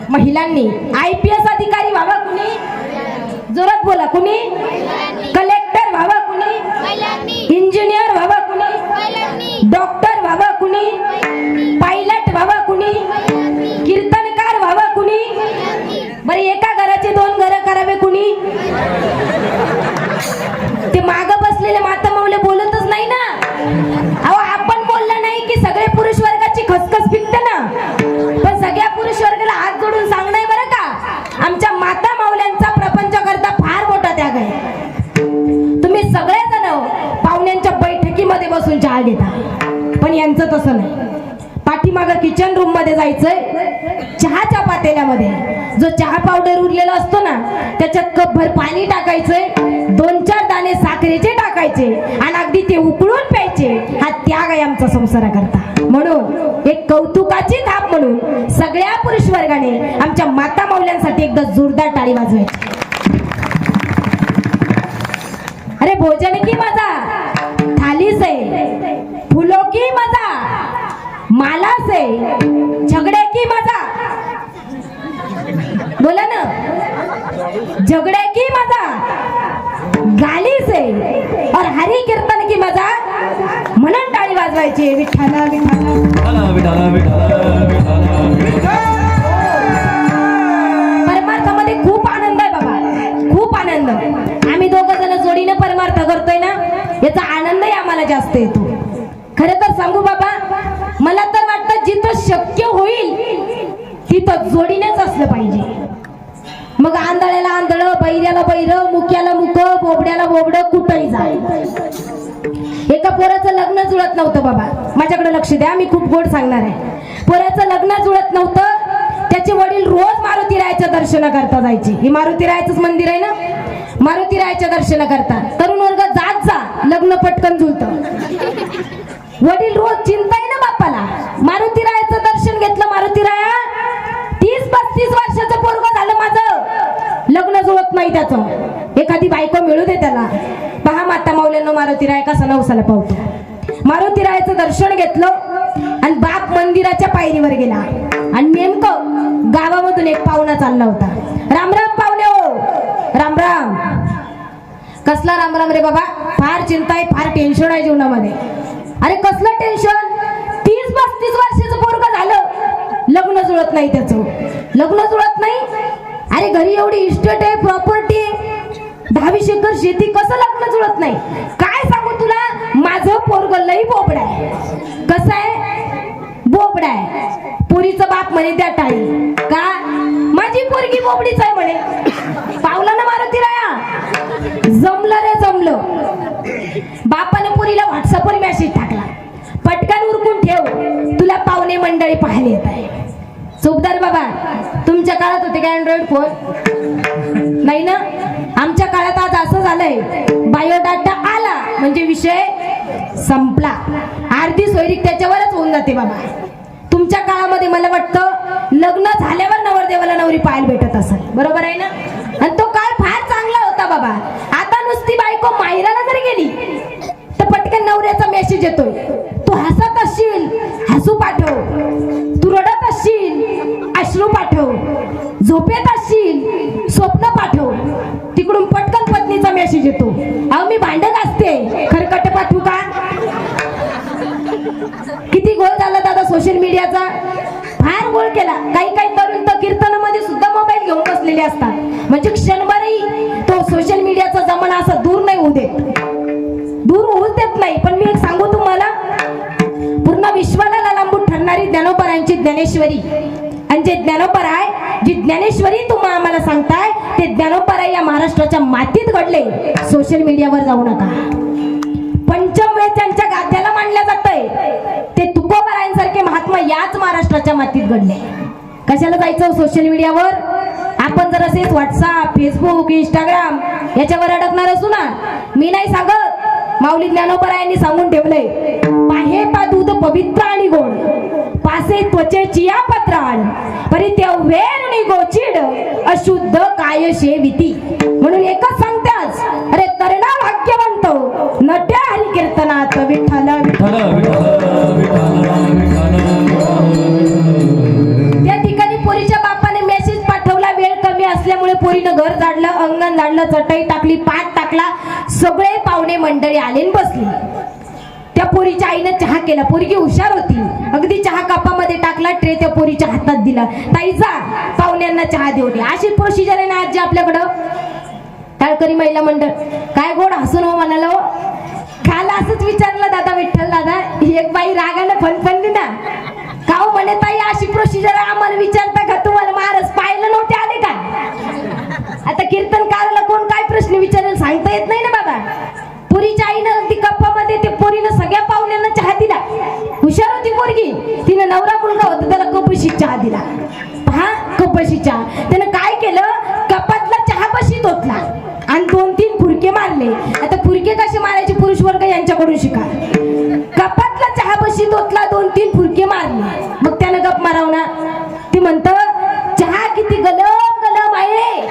महिलांनी. IPS अधिकारी व्हावा कुणी, जोरात बोला, कुणी. कलेक्टर व्हावा कुणी, इंजिनियर व्हावा कुणी, डॉक्टर व्हावा कुणी, पायलट व्हावा कुणी, कीर्तनकार व्हावा कुणी. बरं, एका घराचे 2 घरं करावे कुणी. ते माग बसलेले माता माऊले बोलतच नाही ना. अहो, आपण बोललं नाही की सगळे पुरुष वर्गाची खसखस पिकते ना. पण सगळ्या पुरुष वर्गाला हात जोडून सांगणं आहे बरं का, आमच्या माता माऊल्यांचा प्रपंच करता फार मोठा त्याग आहे. तुम्ही सगळेजण पाहुण्यांच्या बैठकीमध्ये बसून चहा घेता, पण यांचं तसं नाही. पाठीमागं किचन रूम मध्ये जायचंय, चहाच्या पातेल्यामध्ये जो चहा पावडर उरलेला असतो ना, त्याच्यात कपभर पाणी टाकायचंय, 2-4 दाणे साखरेचे टाकायचे आणि अगदी ते उकळून प्यायचे. हा त्याग आहे आमचा संसाराकरता. म्हणून एक कौतुकाची थाप म्हणून सगळ्या पुरुष वर्गाने आमच्या माता माऊल्यांसाठी एकदा जोरदार टाळी वाजवायची. अरे भोजन की मजा थाली से, फूलों की मजा माला से, झगड़े की मजा, बोला ना, झगड़े की मजा गाली से और हरी कीर्तन की मजा म्हणून टाळी वाजवायची. विठ्ठला परमार्थामध्ये खूप आनंद आहे बाबा, खूप आनंद. आम्ही 2 जण जोडीने परमार्थ करतोय ना, याचा आनंदही आम्हाला जास्त येतो. खरं तर सांगू बाबा, मला तर वाटतं जिथं शक्य होईल तिथं जोडीनेच असलं पाहिजे. मग आंधळ्याला आंधळ, बैऱ्याला बैर, मुक्याला मुक, बोबड्याला बोबड, कुठंही जा. एका पोराचं लग्न जुळत नव्हतं बाबा. माझ्याकडे लक्ष द्या, मी खूप गोड सांगणार आहे. पोराचं लग्न जुळत नव्हतं. त्याचे वडील रोज मारुती रायाच्या दर्शन करता जायचे. हे मारुती रायाचंच मंदिर आहे ना. मारुती रायाच्या दर्शन करता तरुण वर्ग जात जा, लग्न पटकन जुळतं. वडील रोज चिंता आहे ना बापाला. मारुती रायाचं दर्शन घेतलं, मारुती राया 30-35 वर्षाचं पोरगं झालं माझं, लग्न जुळत नाही त्याचं. एखादी बायको मिळू दे त्याला. पहा माता माऊल्यांनो, मारुती राय कसा नवसाला पावतो. मारुती रायाचं दर्शन घेतलं आणि बाप मंदिराच्या पायरीवर गेला आणि नेमकं गावामधून एक पाहुणा चालला होता. राम राम पाहुणे हो. राम राम. कसला राम राम रे बाबा, फार चिंता आहे, फार टेन्शन आहे जीवनामध्ये. अरे कसलं टेन्शन, 30 30-35 वर्षाचं पोरग झालं, लग्न जुळत नाही त्याचं, लग्न जुळत नाही. अरे घरी एवढी इस्टेट आहे, प्रॉपर्टी आहे, 10-20 एकर शेती, कसं लग्न जुळत नाही? काय सांगू तुला, माझं पोरग लई बोबडा आहे. कसं आहे? बोबडा आहे. पोरीचं बाप म्हणे त्या टाळी का, माझी पोरगी बोबडीच आहे म्हणे. पावला ना मारुती राया, जमलं रे जमलं. बापाने पोरीला व्हॉट्सअपवर मेसेज टाकला, पटकन उरकून ठेव, तुला पाहुणे मंडळी पाहायला येत आहे. चोपदार बाबा, तुमच्या काळात होते का अँड्रॉइड फोन? नाही ना. आमच्या काळात आज असं झालंय, बायोडाटा आला म्हणजे विषय संपला, अर्धी सोयरीक त्याच्यावरच होऊन जाते बाबा. तुमच्या काळामध्ये मला वाटतं लग्न झाल्यावर नवरदेवाला नवरी पाहायला भेटत असेल, बरोबर आहे ना? आणि तो काळ फार चांगला होता बाबा. आता नुसती बायको माहेराला जरी गेली तर पटकन नवऱ्याचा मेसेज येतोय, तू हसत असशील हसू पाठव, तू रडत असशील अश्रू पाठव, झोपेत असशील स्वप्न पाठव. तिकडून पटकन पत्नीचा मेसेज येतो, अहो मी भांडत असते, खरकट पाठवू का? किती गोळ झाला दादा सोशल मीडियाचा, फार गोळ केला. काही काही तरुण तर कीर्तनामध्ये सुद्धा मोबाईल घेऊन बसलेले असतात, म्हणजे क्षणभरही तो सोशल मीडियाचा जमाना असा दूर नाही होऊ देत, दूर होऊच देत नाही. पण मी एक सांगू तुम्हाला, पूर्ण विश्वाला लांबून ठरणारी ज्ञानोबरांची ज्ञानेश्वरी, आणि जे ज्ञानोबर आहे, जी ज्ञानेश्वरी तुम्हाला आम्हाला सांगताय, ते ज्ञानोबर या महाराष्ट्राच्या मातीत घडले. सोशल मीडियावर जाऊ नका. पंचम वेळ त्यांच्या गाथ्याला मांडल्या जातंय, ते तुकोबरायांसारखे महात्मा याच महाराष्ट्राच्या मातीत घडले. कशाला जायचं सोशल मीडियावर? आपण जर असेच व्हॉट्सअप, फेसबुक, इंस्टाग्राम याच्यावर अडकणार असू ना, मी नाही सांगत, माऊली ज्ञानोबरायांनी सांगून ठेवलंय, पाहे पा दूध पवित्र आणि गोड, पासे त्वचेची या पत्राण, परित्य वेरणी गोचिड, अशुद्ध काय शेविती. म्हणून एकच सांगताच, अरे तरणा भाग्यवंत, नट्या हरी कीर्तनात विठ्ठल विठ्ठल. त्या ठिकाणी पोरीच्या बापाने मेसेज पाठवला, वेळ कमी असल्यामुळे पोरीनं घर झाडलं, अंगण झाडलं, चटई टाकली, पाट टाकला, सगळे पाहुणे मंडळी आले आणि बसली. त्या पोरीच्या आईनं चहा केला, पोरगी हुशार होती, अगदी चहा कपामध्ये टाकला, ट्रे त्या पोरीच्या हातात दिला, ताई जा पाहुण्यांना चहा देऊ दे. अशी प्रोसिजर आहे ना आजी आपल्याकडं. टाळकरी महिला मंडळ काय गोड हसून हो म्हणाला. हो काल असंच विचारलं दादा, विठ्ठल दादा, एक बाई रागानं फणफणली ना, का हो म्हणे ताई अशी प्रोसिजर आम्हाला विचारता का, तुम्हाला महाराज पाहिलं नव्हते आले का? आता कीर्तनकाराला कोण काय प्रश्न विचारेल सांगता येत नाही ना बाबा. पोरीच्या आईनं ती कप्पामध्ये ते पोरीनं सगळ्या पाहुण्यांना चहा दिला. हुशार होती पोरगी, तिनं नवरा मुलगा होता त्याला कपशीत चहा दिला. हा कपशीत चहा. त्यानं काय केलं, कपातला चहा बशीत ओतला आणि 2-3 फुरके मारले. आता फुरके कसे मारायचे पुरुष वर्ग यांच्याकडून शिका. कपातला चहा बशीत ओतला, 2-3 फुरके मारले, मग त्यानं गप माराव ना. ती म्हणत चहा किती गलम गलम आहे,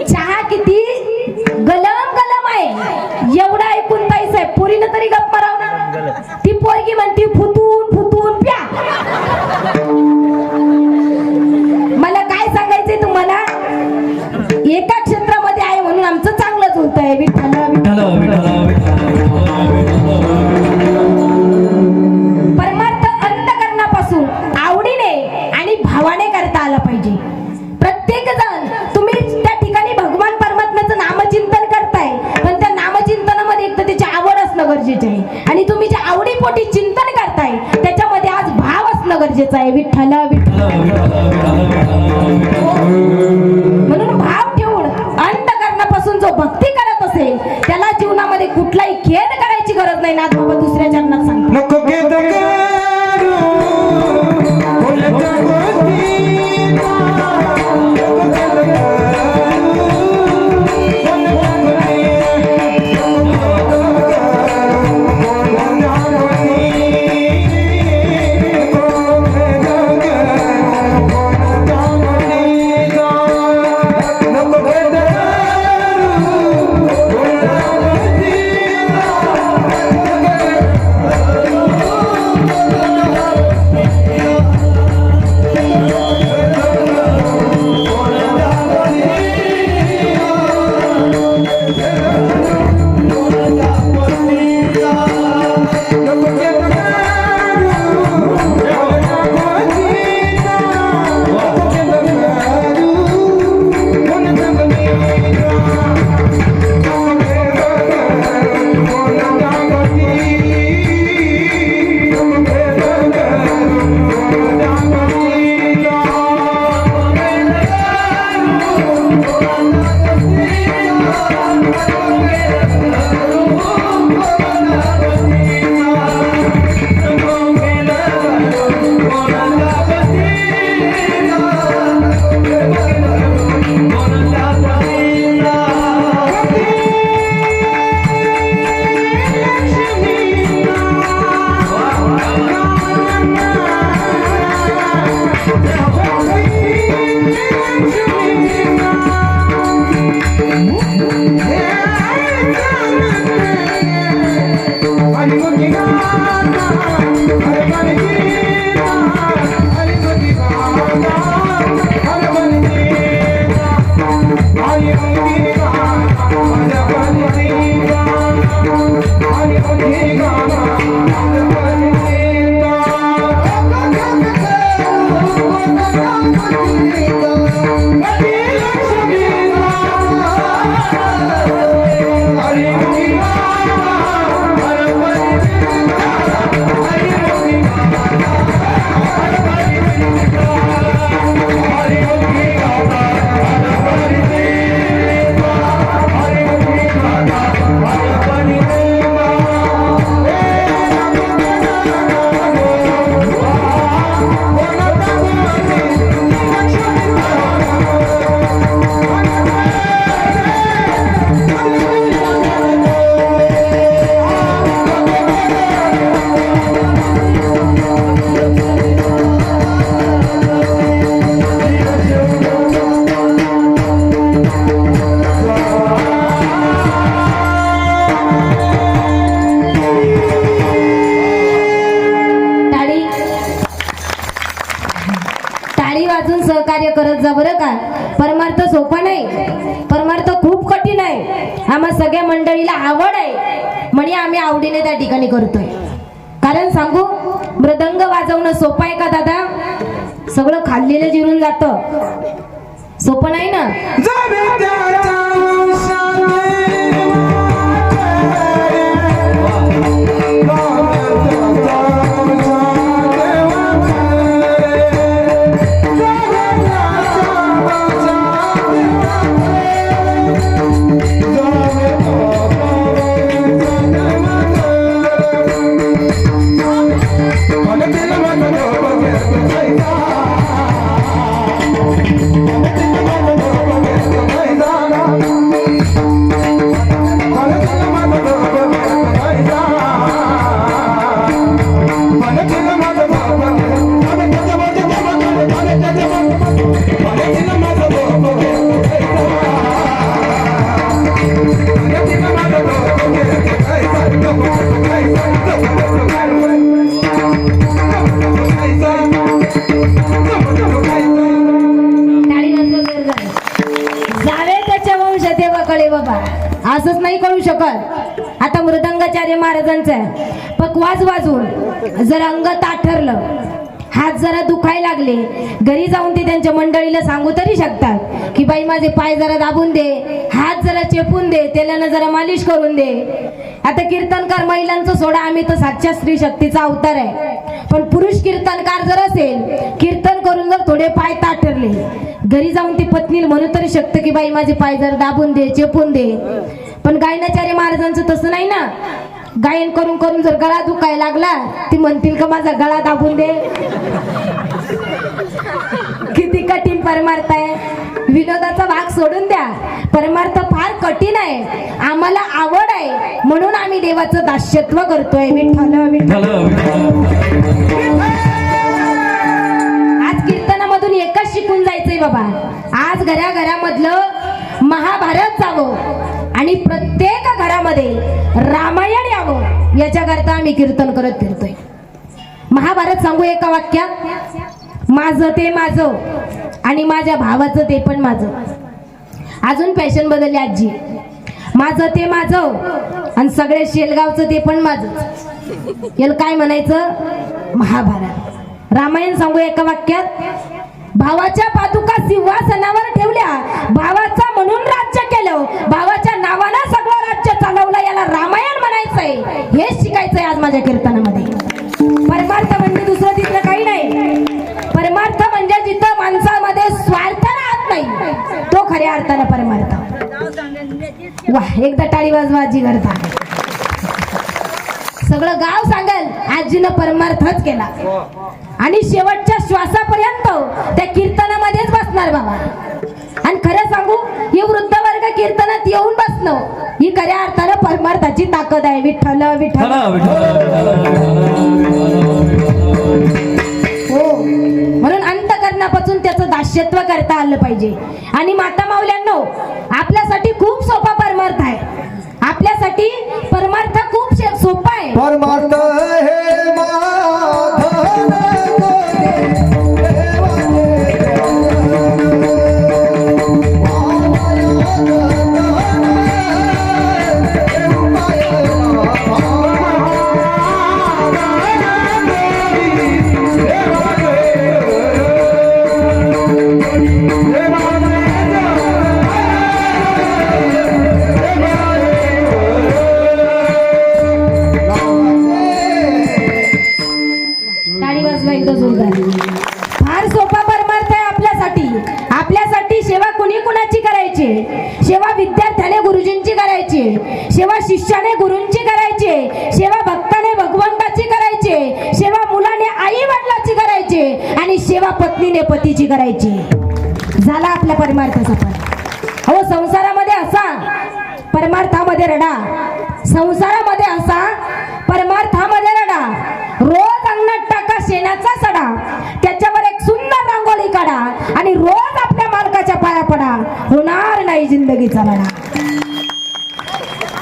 चहा किती गलम गलम आहे. एवढा ऐकून ताई साहेब पोरीनं तरी गप माराव ना. ती पोरगी म्हणती फुतून फुतून प्या. मला काय सांगायचंय तुम्हाला, एका क्षेत्रामध्ये आहे म्हणून आमचं चांगलं जुळतंय. विठ्ठल परमार्थ अंतकरणापासून आवडीने आणि भावाने करता आला पाहिजे. प्रत्येक जण तुम्ही त्या ठिकाणी भगवान परमात्म्याचं नामचिंतन करताय, पण त्या नामचिंतनामध्ये एक तर त्याची आवड असणं गरजेचं आहे, आणि तुम्ही ज्या आवडीपोटी चिंतन करताय त्याच्यामध्ये आज भाव असणं गरजेचं आहे. विठ्ठल म्हणून भाव ठेवून अंतकरणापासून जो भक्ती करत असेल त्याला जीवनामध्ये कुठलाही खेद करायची गरज नाही. नाथ बाबा दुसऱ्या चरणात सांगतात, नको खेद करू, बोलता गोष्टी टाळी वाजून सहकार्य करत जा बरं का. परमार्थ सोपा नाही, परमार्थ खूप कठीण आहे. आम्हा सगळ्या मंडळीला आवड आहे म्हणे आम्ही आवडीने त्या ठिकाणी करतोय. कारण सांगू, मृदंग वाजवणं सोपं आहे का दादा? सगळं खाल्लेलं जिरून जातं, सोपं नाही ना. असंच नाही कळू शकत. आता मृदंगाचार्य महाराजांचं पकवाज वाजून जर अंग ताठरलं, हात जरा दुखायला लागले, घरी जाऊन ते त्यांच्या मंडळीला सांगू तरी शकतात की बाई माझे पाय जरा दाबून दे, हात जरा चेपून दे, तेलानं जरा मालिश करून दे. आता कीर्तनकार महिलांचं सोडा, आम्ही तर साक्षात स्त्री शक्तीचा अवतार आहे. पण पुरुष कीर्तनकार जर असेल, कीर्तन करून जर थोडे पाय ताठरले, घरी जाऊन ती पत्नीला म्हणू तरी शकतं की बाई माझे पाय जरा दाबून दे, चेपून दे. पण गायनाचार्य महाराजांचं तसं नाही ना. गायन करून करून जर गळा दुखायला लागला, ती म्हणतील का माझा गळा दाबून दे. किती कठीण परमार्थ आहे. विनोदाचा भाग सोडून द्या, परमार्थ फार कठीण आहे. आम्हाला आवड आहे म्हणून आम्ही देवाचं दास्यत्व करतोय. विठ्ठल विठ्ठल. आज कीर्तनामधून एकच शिकून जायचंय बाबा. आज घराघरामधलं महाभारत जावं आणि प्रत्येक घरामध्ये रामायण यावं, याच्याकरता आम्ही कीर्तन करत फिरतोय. महाभारत सांगू एका वाक्यात, माझं ते माझं आणि माझ्या भावाचं ते पण माझं. अजून फॅशन बदलली आजी. माझं ते माझं आणि सगळ्या शेलगावचं ते पण माझं. याला काय म्हणायचं? महाभारत. रामायण सांगू एका वाक्यात, भावाच्या पादुका सिंहासनावर ठेवल्या, भावाचा म्हणून राज्य केलं, भावाच्या नावानं सगळं राज्य चालवलं, याला रामायण म्हणायचंय. हेच शिकायचंय आज माझ्या कीर्तनामध्ये. परमार्थ म्हणजे दुसरं तिथलं काही नाही. परमार्थ म्हणजे जिथं माणसामध्ये स्वार्थ राहत नाही, तो खऱ्या अर्थानं परमार्थ. वाह, एकदा टाळी वाजवा आजी करता. सगळं गाव सांगेल आजीनं परमार्थच केला. आणि शेवटच्या श्वासापर्यंत त्या कीर्तनामध्येच बसणार बाबा. आणि खरं सांगू, हे वृद्ध वर्ग कीर्तनात येऊन बसणं ही खऱ्या अर्थानं परमार्थाची ताकद आहे. विठ्ठल विठ्ठल. हो, म्हणून अंतकरणापासून त्याचं दास्यत्व करता आलं पाहिजे. आणि माता माऊल्यांनो, आपल्यासाठी खूप सोपा परमार्थ आहे. आपल्यासाठी परमार्थ खूप सोपा आहे. परमार्थ हे सेवा पत्नीने पतीची करायची. झाला आपल्या परमार्थाचा पण. अहो संसारामध्ये असा, परमार्थामध्ये रडा. संसारामध्ये असा, परमार्थामध्ये रडा. रोज अंगणात टाका शेणाचा सडा, त्याच्यावर एक सुंदर रांगोळी काढा आणि रोज आपल्या मालकाच्या पाया पडा. होणार नाही जिंदगीचा लढा.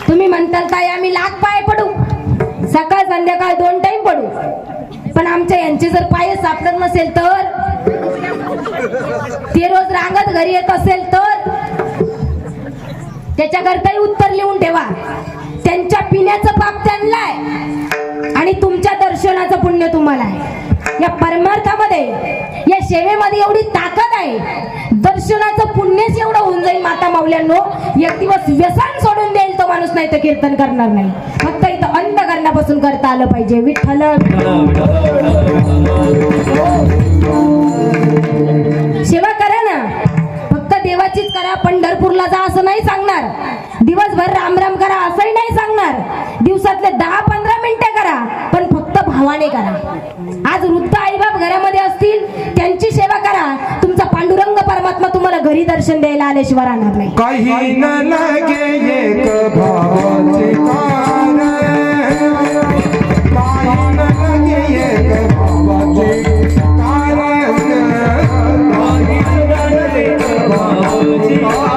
तुम्ही म्हणताल ताई आम्ही लाख पाय पडू, सकाळ संध्याकाळ 2 टाइम पडू, पण आमच्या यांचे जर पाय सापडत नसेल तर, ते रोज रांगत घरी येत असेल तर, त्याच्याकरताही उत्तर लिहून ठेवा. त्यांच्या पिण्याचं पाप त्यांना आहे आणि तुमच्या दर्शनाचं पुण्य तुम्हाला आहे. या परमार्थामध्ये, या सेवेमध्ये एवढी ताकद आहे. दर्शनाचं पुण्यच एवढं होऊन जाईल माता माऊल्यांनो. एक दिवस व्यसन सोडून देईल तो माणूस, नाही तर कीर्तन करणार नाही. फक्त इथं अंतःकरणापासून करता आलं पाहिजे. विठ्ठल सेवा करा ना, फक्त देवाचीच करा. पंढरपूरला जा असं नाही सांगणार. दिवसभर राम राम करा असंही नाही सांगणार. दिवसातले 10-15 मिनिटे करा, पण फक्त भावाने करा. आज वृद्ध आईबाप घरामध्ये असतील, त्यांची सेवा करा. तुमचा पांडुरंग परमात्मा तुम्हाला घरी दर्शन द्यायला आल्याशिवाय राहणार नाही. काही न लगे एक भावाचे कारण, काही न लगे एक भावाचे कारण, काही न लगे एक भावाचे कारण,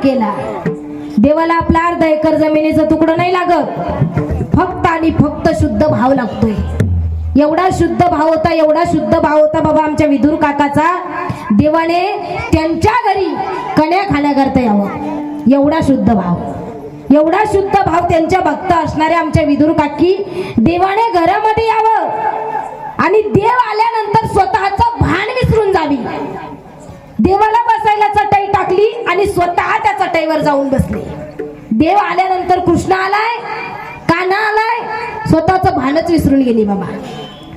केला. देवाला आपला अर्धा एकर जमिनीचा तुकडा नाही लागत, फक्त आणि फक्त शुद्ध भाव लागतोय. एवढा शुद्ध भाव होता, एवढा शुद्ध भाव होता बाबा आमच्या विदुर काकाचा. देवाने त्यांच्या घरी कण्या खाण्याकरता यावं, एवढा शुद्ध भाव, एवढा शुद्ध भाव त्यांच्या भक्त असणाऱ्या आमच्या विदुर काकी देवाने घरामध्ये यावं आणि देव आल्यानंतर स्वतःचं भान विसरून जावी. देवाला बसायला चटई टाकली आणि स्वतः त्या चटईवर जाऊन बसले. देव आल्यानंतर कृष्ण आलाय, कान्हा आलाय, स्वतःचं भानच विसरून गेली बाबा,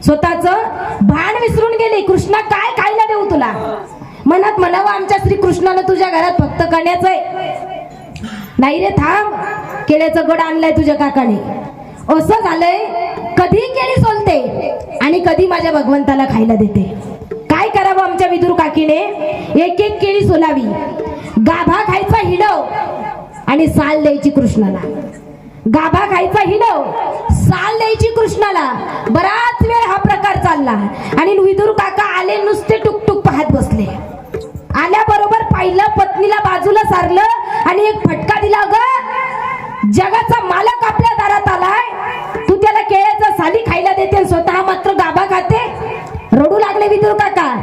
स्वतःचं भान विसरून गेली. कृष्णा काय खायला देऊ तुला? मनात म्हणावं आमच्या श्रीकृष्णानं तुझ्या घरात फक्त कण्याचं आहे. नाही रे थांब, केळ्याचं गोड आणलंय तुझ्या काकाने. असं झालंय, कधी केळी सोलते आणि कधी माझ्या भगवंताला खायला देते. काय करावं आमच्या विदुर काकीने? एक एक केळी सोलावी, गाभा खायचा हिडव आणि साल द्यायची कृष्णाला. गाभा खायचा हिलव, साल द्यायची कृष्णाला. बराच वेळ हा प्रकार चालला आणि विदुर काका आले, नुसते टुकटुक पाहत बसले. आल्याबरोबर पाहिलं, पत्नीला बाजूला सारलं आणि एक फटका दिला. ग जगाचा मालक आपल्या दारात आलाय, तू त्याला केळ्याचा साली खायला देते आणि स्वतः मात्र गाभा खाते. रडू लागले विदुर काका.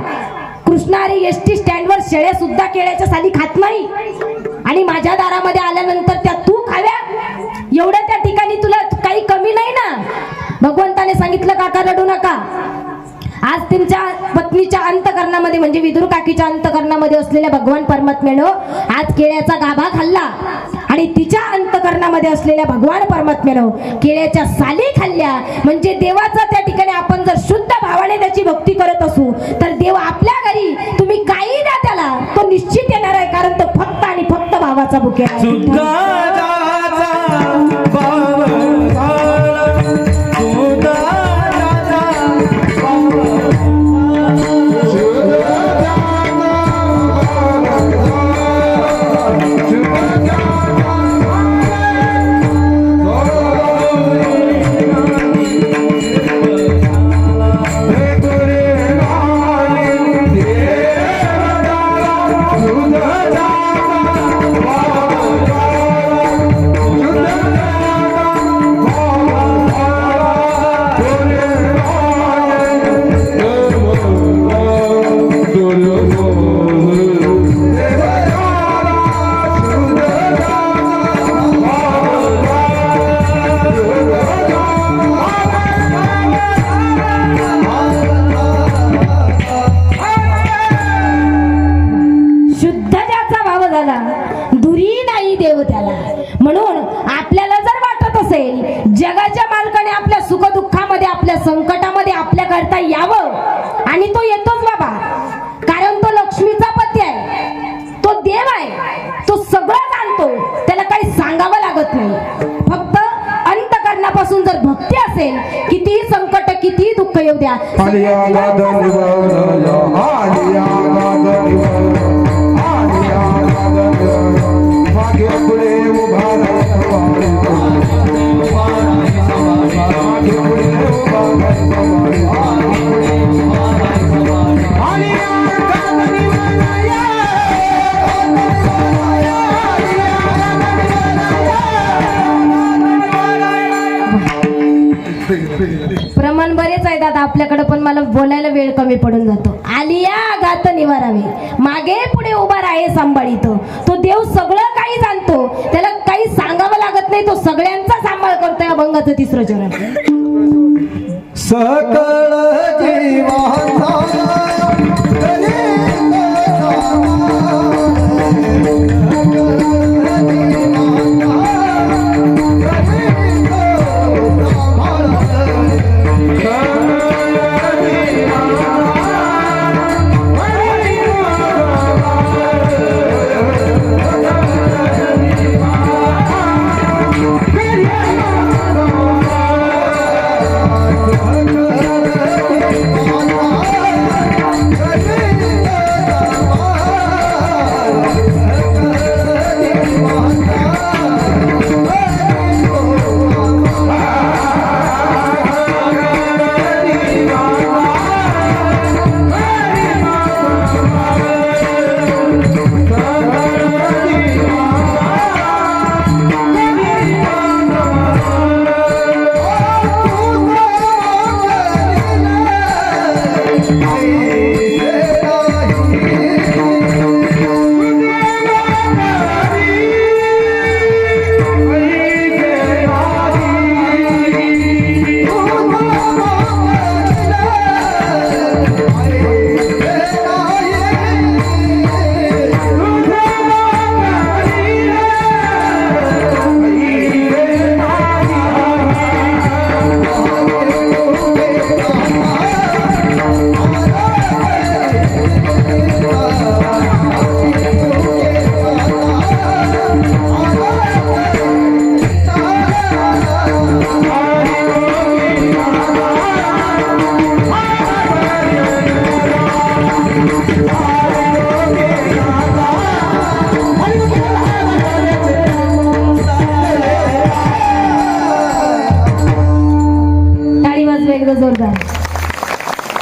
कृष्णा, अरे एसटी स्टँडवर शेळ्या सुद्धा केळ्याच्या साली खात नाही आणि माझ्या दारामध्ये आल्यानंतर त्या तू खाव्या, एवढ्या त्या ठिकाणी तुला काही कमी नाही ना. भगवंताने सांगितलं, काका रडू नका. आज तुमच्या पत्नीच्या अंतकरणामध्ये म्हणजे विदुर काकीच्या अंतकरणामध्ये असलेल्या भगवान परमात्म्यानं आज केळ्याचा गाभा खाल्ला आणि तिच्या अंतकरणामध्ये असलेल्या भगवान परमात्म्यानं केळ्याच्या साली खाल्ल्या. म्हणजे देवाचा त्या ठिकाणी आपण जर शुद्ध भावाने त्याची भक्ती करत असू तर देव आपल्या घरी तुम्ही काही द्या त्याला, तो निश्चित येणार आहे. कारण तो फक्त आणि फक्त भावाचा बुके आहे. म्हणून आपल्याला जर वाटत असेल जगाच्या मालकाने आपल्या सुखदुःखामध्ये, आपल्या संकटामध्ये आपल्या करता यावं, आणि तो येतोच बाबा. कारण तो लक्ष्मीचा पती आहे, तो देव आहे, तो सगळं जाणतो, त्याला काही सांगावं लागत नाही. फक्त अंतकरणापासून जर भक्ती असेल, कितीही संकट कितीही दुःख येऊ द्या, प्रमाण बरेच आहे दादा आपल्याकडे, पण मला बोलायला वेळ कमी पडून जातो. आलिया गात निवारावे, मागे पुढे उभा राहे सांभाळीत. तो देव सगळं काही जाणतो, त्याला काही सांगावं लागत नाही, तो सगळ्यांचा सांभाळ करतोय. अभंगाचं तिसरं चरण. सकळ जीवाचा Oh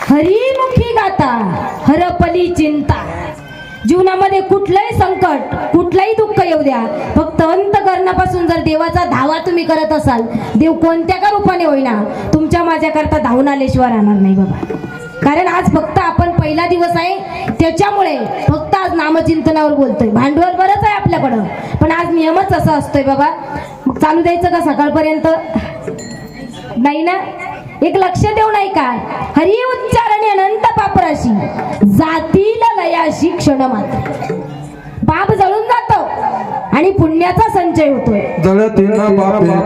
हरिमुखी गाता हरपली चिंता. जीवनामध्ये कुठलंही संकट कुठलंही दुःख येऊ द्या, फक्त अंतकरणापासून जर देवाचा धावा तुम्ही करत असाल, देव कोणत्या का रूपाने होईना तुमच्या माझ्याकरता धावून आल्याशिवाय राहणार नाही बाबा. कारण आज फक्त आपण पहिला दिवस आहे, त्याच्यामुळे फक्त आज नामचिंतनावर बोलतोय. भांडवल बरंच आहे आपल्याकडं, पण आज नियमच असा असतोय बाबा. मग चालू द्यायचं का सकाळपर्यंत? नाही ना. एक लक्ष देऊ नाही का, हरी उच्चारणे अनंत पापराशी जातील लयाशी क्षण मात्र. पाप जळून जातो आणि पुण्याचा संचय होतोय. जळते ना बापे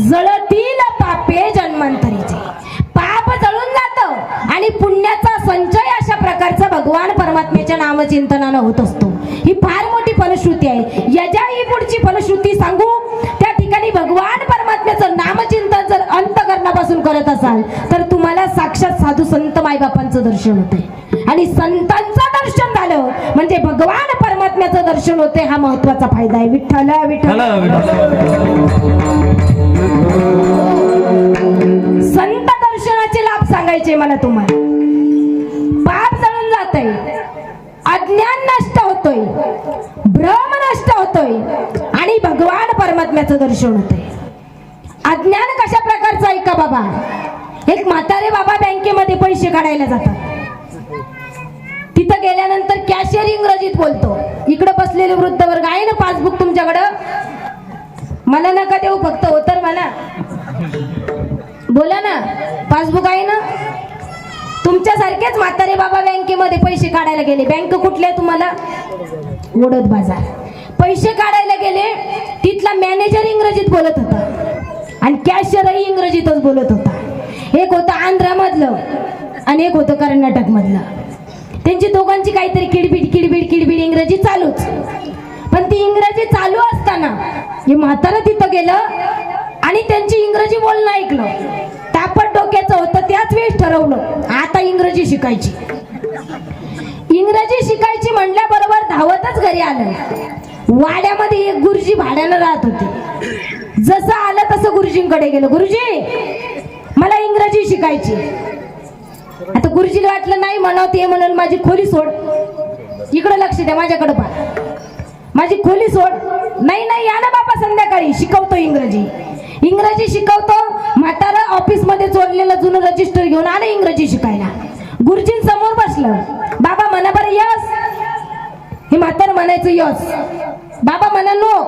जळतील पापे जन्मांतरीचे. पाप जळून जातं आणि पुण्याचा संचय अशा प्रकारचा भगवान परमात्म्याच्या नामचिंतनानं होत असतो. ही फार मोठी फलश्रुती आहे. याच्या ही पुढची फलश्रुती सांगू, त्या ठिकाणी भगवान परमात्म्याचं नामचिंतन जर अंतकरणापासून करत असाल तर तुम्हाला साक्षात साधू संत मायबापांचं दर्शन होते आणि संतांचं दर्शन झालं म्हणजे भगवान परमात्म्याचं दर्शन होते. हा महत्वाचा फायदा आहे. विठ्ठल विठ्ठल. संत दर्शनाचे लाभ सांगायचे मला तुम्हाला. पाप जळून जातंय, अज्ञान नष्ट होतोय, भ्रम नष्ट होतोय आणि भगवान परमात्म्याचं दर्शन होतंय. अज्ञान कशा प्रकारचं आहे का बाबा? एक म्हातारे बाबा बँकेमध्ये पैसे काढायला जातात. तिथं गेल्यानंतर कॅशियर इंग्रजीत बोलतो. इकडे बसलेले वृद्ध वर्ग, आहे ना पासबुक तुमच्याकडं? मला नका देऊ, फक्त हो तर म्हणा. बोला ना, पासबुक आहे ना? तुमच्यासारखेच म्हातारे बाबा बँकेमध्ये पैसे काढायला गेले. बँक कुठले तुम्हाला? ओढत बाजार. पैसे काढायला गेले, तिथला मॅनेजर इंग्रजीत बोलत होता आणि कॅशियरही इंग्रजीतच बोलत होता. एक होतं आंध्रामधलं आणि एक होतं कर्नाटक मधलं. त्यांची दोघांची काहीतरी किडबिड किडबिड किडबिड इंग्रजी चालूच. पण ती इंग्रजी चालू असताना हे म्हातारं तिथं गेलं आणि त्यांची इंग्रजी बोलणं ऐकलं. तापट डोक्याचं होतं. त्याच वेळेस ठरवलं आता इंग्रजी शिकायची. इंग्रजी शिकायची म्हणल्याबरोबर धावतच घरी आलं. वाड्यामध्ये एक गुरुजी भाड्यानं राहत होते. जसं आलं तसं गुरुजींकडे गेलं. गुरुजी, मला इंग्रजी शिकायची. आता गुरुजीला वाटलं नाही म्हणावं ते म्हणून माझी खोली सोड. इकडे लक्ष द्या, माझ्याकडे पहा. माझी खोली सोड. नाही नाही, या ना बाबा संध्याकाळी शिकवतो इंग्रजी. इंग्रजी शिकवतो. म्हातारा ऑफिस मध्ये चोरलेलं जुनं रजिस्टर घेऊन आलं इंग्रजी शिकायला. गुरुजींसमोर बसलं. बाबा म्हणा बरं यस. हे म्हातारं म्हणायचं यस. बाबा म्हणा नो.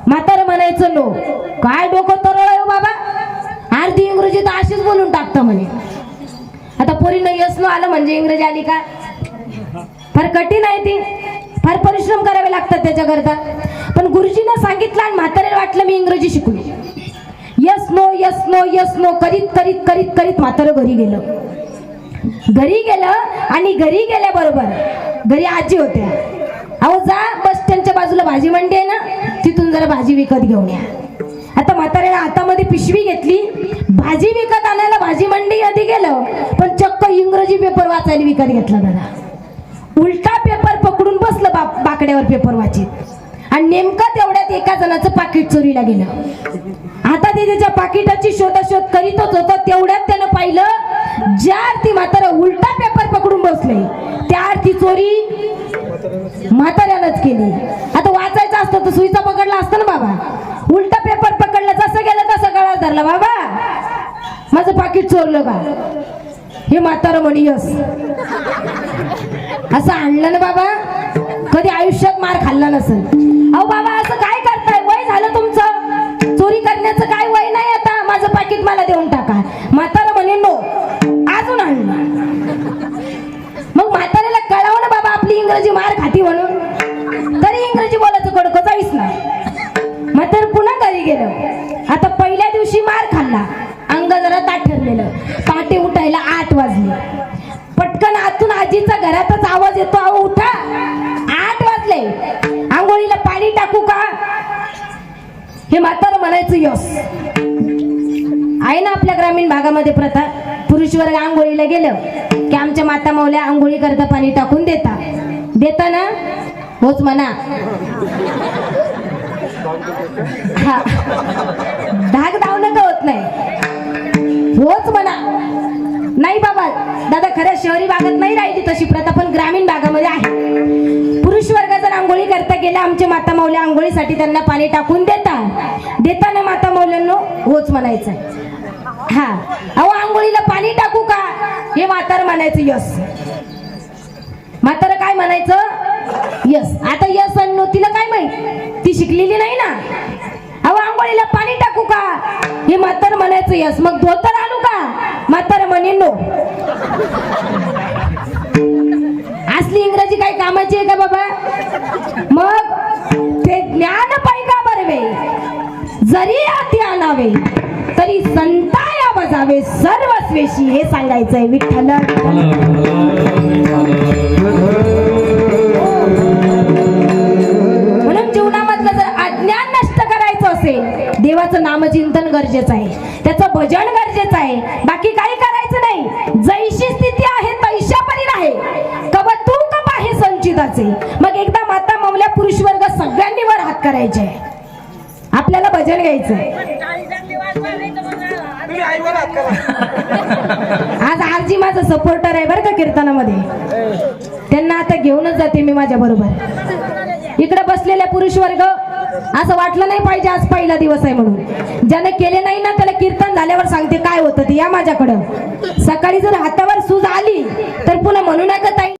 म्हातारं म्हणायचं नो. काय डोकं तरळ आहे बाबा, अर्धी इंग्रजी तर अशीच बोलून टाकतं म्हणे. आता पोरीनं यस नो आलं म्हणजे इंग्रजी आली का? फार कठीण आहे ती. फार परिश्रम करावे लागतात त्याच्याकरता. पण गुरुजीनं सांगितलं आणि म्हाताऱ्याला वाटलं मी इंग्रजी शिकलो. Yes no yes no yes no करीत करीत करीत करीत म्हातारं घरी गेलं. घरी गेलं आणि घरी गेल्याबरोबर घरी आजी होत्या. अहो जा बस स्टँडच्या बाजूला भाजी मंडी आहे ना, तिथून जरा भाजी विकत घेऊन या. आता म्हाताऱ्याला हातामध्ये पिशवी घेतली. भाजी विकत आणायला भाजी मंडी आधी गेलं, पण चक्क इंग्रजी पेपर वाचायला विकत घेतला. दादा उलटा पेपर पकडून बसलं बाकड्यावर पेपर वाचित आणि नेमका तेवढ्यात एका जणाचं पाकिट चोरीला गेलं. आता ते त्याच्या पाकिटाची शोधाशोध करीतच होता. तेवढ्यात त्यानं पाहिलं ज्या अर्थी म्हातारा उलटा पेपर पकडून बसले त्या अर्थी चोरी म्हाताऱ्यानंच केली. आता वाचायचं असतं तर सुईचा पकडला असतं ना बाबा. उलटा पेपर पकडला, जसं गेलं तसं गळा धरला. बाबा माझं पाकिट चोरलं का? हे म्हातारं म्हणे यस. असं आणलं ना बाबा, कधी आयुष्यात मार खाल्ला नसेल. अहो बाबा असं काय करताय? वय झालं तुमचं, चोरी करण्याचं काय वय नाही. आता माझं पाकिट मला देऊन टाका. म्हातारं म्हणे नो. अजून आणलं. मग म्हाताऱ्याला कळावं ना बाबा आपली इंग्रजी मार खाती म्हणून, तरी इंग्रजी बोलायचं कडकं जाईच ना. म्हातारं पुन्हा घरी गेलं. आता पहिल्या दिवशी मार खाल्ला, अंग जरा ताठ ठरलेलं. पहाटे उठायला 8 वाजले. पटकन हे म्हातारं म्हणायचं यस. आहे ना आपल्या ग्रामीण भागामध्ये प्रथा, पुरुष वर्ग आंघोळीला गेलं की आमच्या माता माऊल्या आंघोळी करता पाणी टाकून देता ना, होच म्हणा. हा, धाक धावणं का होत नाही, होच म्हणा. नाही बाबा दादा, खऱ्या शहरी भागात नाही राहिली तशी प्रथा, पण ग्रामीण भागामध्ये आहे. पुरुष वर्ग जर आंघोळी करता गेला, आमच्या माता माऊल्या आंघोळीसाठी त्यांना पाणी टाकून देताना माता माऊल्यांनो होच म्हणायचं. हा, अहो आंघोळीला पाणी टाकू का, हे म्हातारं म्हणायचं यस. म्हातारं काय म्हणायचं यस. आता यस आणि नो तिला काय माहित, ती शिकलेली नाही ना. अहो आंघोळीला पाणी टाकू का, हे म्हातारं म्हणायचं यस. मग धोतर आणू का, म्हातारं म्हणे नो. असली इंग्रजी काही कामाची आहे का बाबा. मग ते ज्ञान पाहिजे बरवे, जरी हाती आणावे तरी संताया बजावे सर्वस्वेशी, हे सांगायचंय विठ्ठल. म्हणून जीवनामधलं जर अज्ञान नष्ट करायचं असेल, देवाचं नामचिंतन गरजेचं आहे, त्याचं भजन गरजेचं आहे, बाकी काही करायचं नाही. जैशी स्थिती आहे तैशापरी आहे, कव तू कप आहे संचिताचे. मग एकदा माता माऊल्या पुरुष वर्ग सगळ्यांनी वर हात करायचे, आपल्याला भजन घ्यायचं. आज आरजी माझं सपोर्टर आहे बरं का कीर्तनामध्ये, त्यांना आता घेऊनच जाते मी माझ्या बरोबर. इकडे बसलेल्या पुरुष वर्ग असं वाटलं नाही पाहिजे आज पहिला दिवस आहे म्हणून. ज्याने केले नाही ना त्याला कीर्तन झाल्यावर सांगते काय होतं ते, या माझ्याकडं. सकाळी जर हातावर सूज आली तर पुन्हा म्हणू नका ताई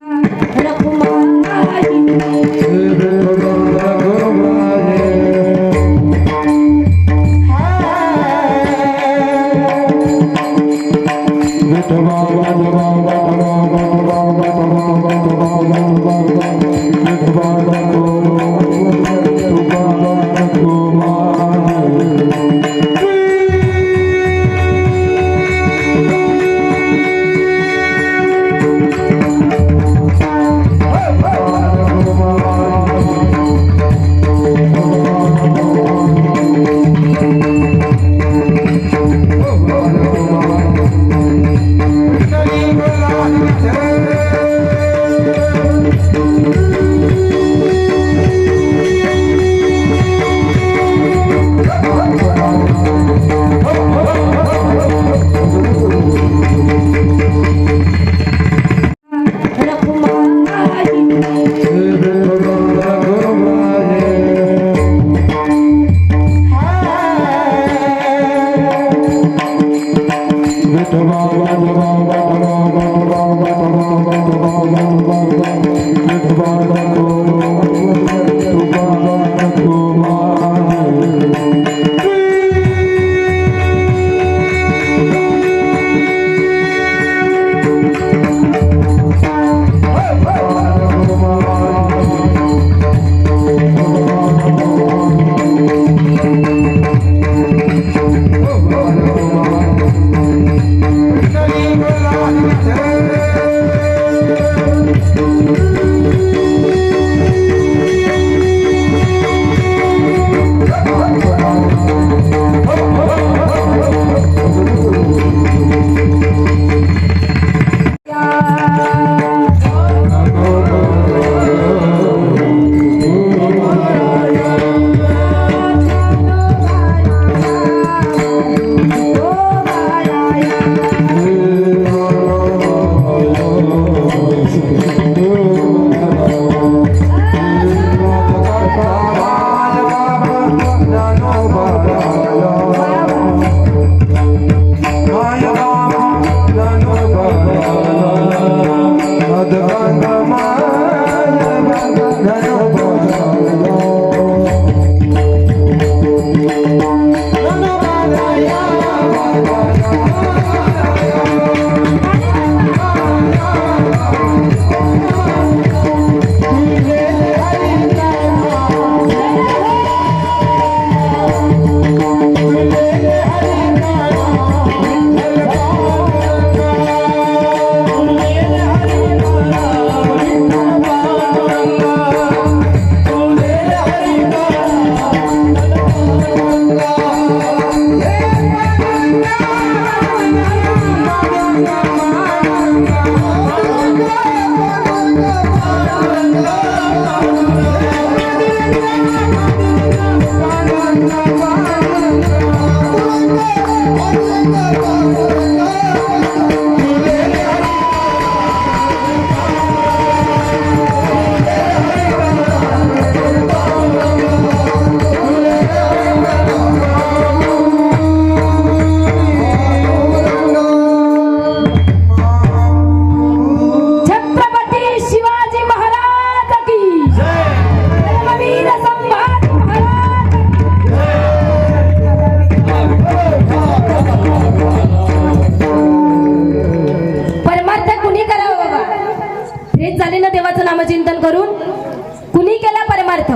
नामचिंतन करून कुणी केला परमार्थ?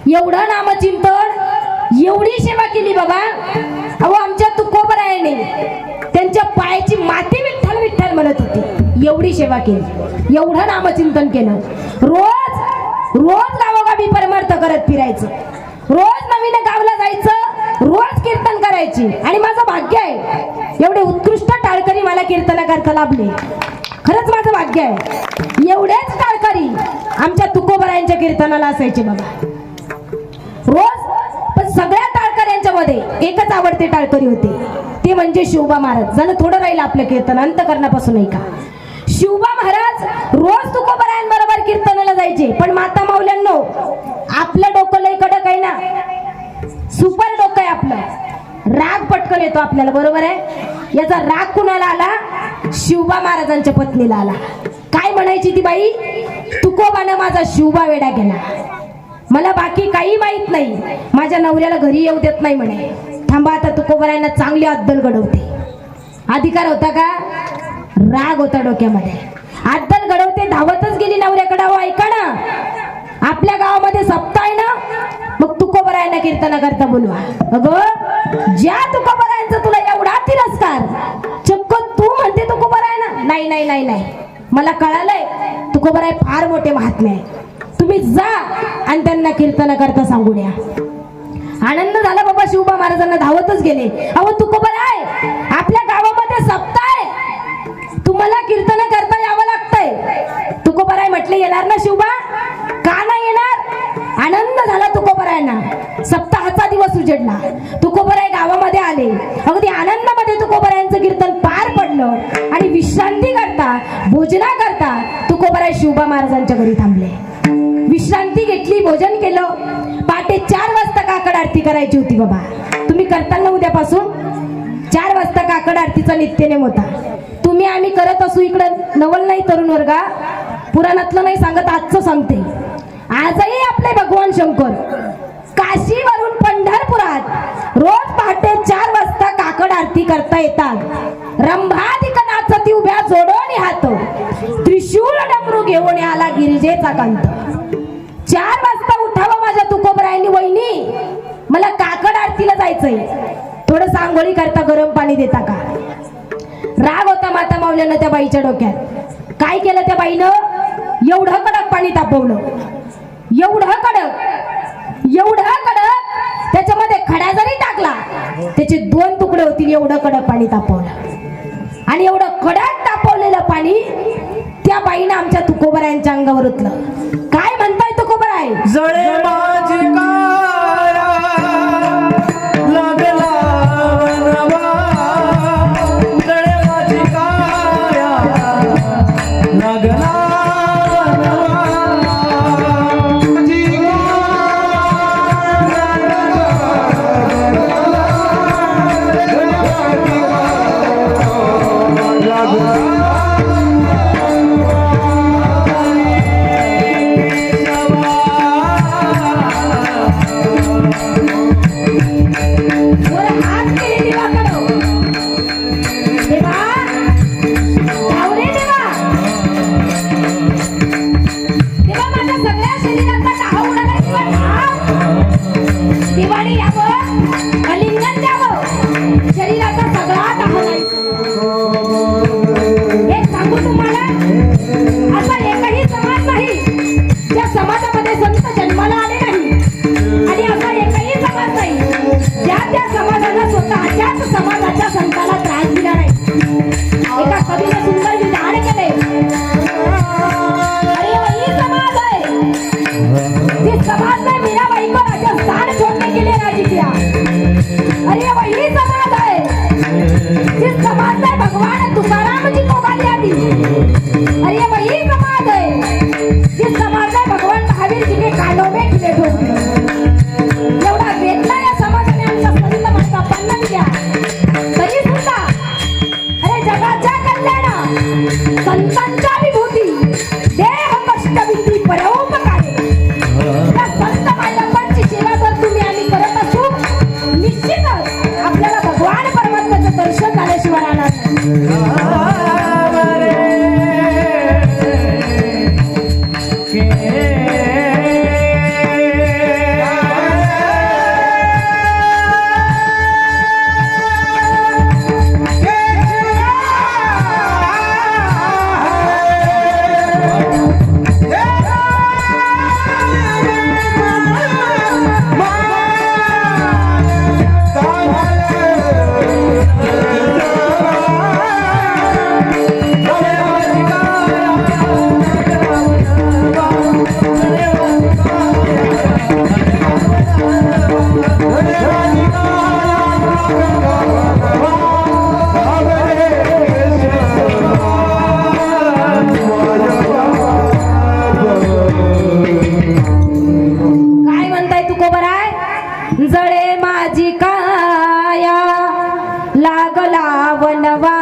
एवढं नामचिंतन, एवढी सेवा केली बाबा. अहो आमच्या तुकोबरायाने त्यांच्या पायाची माती विठ्ठल विठ्ठल म्हणत होती. एवढी सेवा केली, एवढं नामचिंतन केलं. रोज रोज गावोगावी परमार्थ करत फिरायचं, रोज नवीन गावला जायचं, रोज कीर्तन करायची. आणि माझं भाग्य आहे एवढे उत्कृष्ट टाळकरी मला कीर्तनाकरता लाभले. खरंच माझं भाग्य आहे. एवढेच टाळकरी आमच्या तुकोबरायांच्या कीर्तनाला असायचे बाबा रोज. पण सगळ्या टाळकऱ्यांच्या मध्ये एकच आवडते टाळकरी होते, ते म्हणजे शिवबा महाराज. जण थोडं राहील आपलं कीर्तन अंतकरणापासून नाही का. शिवबा महाराज रोज तुकोबरायांबरोबर कीर्तनाला जायचे. पण माता माऊल्यांनो, आपलं डोकं लय कडक आहे ना, सुपर डोकं आहे आपलं. राग पटकन येतो आपल्याला, बरोबर आहे. याचा राग कुणाला आला? शिवबा महाराजांच्या पत्नीला आला. काय म्हणायची ती बाई? तुकोबानं माझा शिवबा वेडा केला, मला बाकी काही माहित नाही, माझ्या नवऱ्याला घरी येऊ देत नाही म्हणे. थांबा आता तुकोबरायांना चांगली अद्दल घडवते. अधिकार होता का? राग होता डोक्यामध्ये. अद्दल घडवते, धावतच गेली नवऱ्याकडे. ऐका ना, आपल्या गावामध्ये सप्ताह आहे ना, मग तुकोबरायांना कीर्तन करता बोलवा. अगं ज्या तुकोबरायांचा तुला एवढा तिरस्कार, चक्क तू म्हणते तुकोबरायांना? नाही नाही नाही नाही, मला कळालंय तुकोबराय फार मोठे महात्मे आहे. तुम्ही जा आणि त्यांना कीर्तन करता सांगू द्या. आनंद झाला बाबा. शिवबा महाराजांना धावतच गेले. अहो तुकोबराय, आपल्या गावामध्ये सप्ताह आहे, तुम्हाला कीर्तन करता यावं लागतंय. तुकोबराय म्हटले येणार ना शिवबा? का नाही येणार? आनंद झाला तुकोबरायांना. सप्ताहाचा दिवस उजेडला, तुकोबराय गावामध्ये आले. अगदी आनंदामध्ये तुकोबरायांचं कीर्तन पार पडलं. आणि विश्रांती करता, भोजना करता तुकोबराय शिवबा महाराजांच्या घरी थांबले. विश्रांती घेतली, भोजन केलं. पहाटे 4 वाजता काकड आरती करायची होती बाबा. तुम्ही करताना उद्यापासून 4 वाजता काकड आरतीचा नित्यनेम होता. तुम्ही आम्ही करत असू. इकडं नवल नाही तरुण वर्गा, पुराणातलं नाही सांगत, आजचं सांगते. आजही आपले भगवान शंकर काशीवरून पंढरपुरात रोज पहाटे 4 वाजता काकड आरती करता येतात. रंभाधिक नाचती उभ्या जोडोनी हात, त्रिशूल डमरू घेऊन आला गिरिजेचा कांत. 4 वाजता उठावं माझ्या तुकोबरायांनी. वहिनी, मला काकड आरतीला जायचंय, थोडं आंघोळी करता गरम पाणी देता का? राग होता माता माऊल्यांना त्या बाईच्या डोक्यात. काय केलं त्या बाईनं? एवढं कडक पाणी तापवलं, एवढं कडक, एवढं कडक. त्याच्यामध्ये खडा जरी टाकला त्याचे 2 तुकडे होतील, एवढं कडक पाणी तापवलं. आणि एवढं कडक तापवलेलं पाणी त्या बाईनं आमच्या तुकोबरायांच्या अंगावर ओतलं. काय म्हणताय तुकोबराय? जळे माझी काया लागला वनवा, जळे माझी काया लागला समाज में मीराबाई को राजस्थान छोड़ने के लिए राजी किया. जळे माझी काया लागला वनवा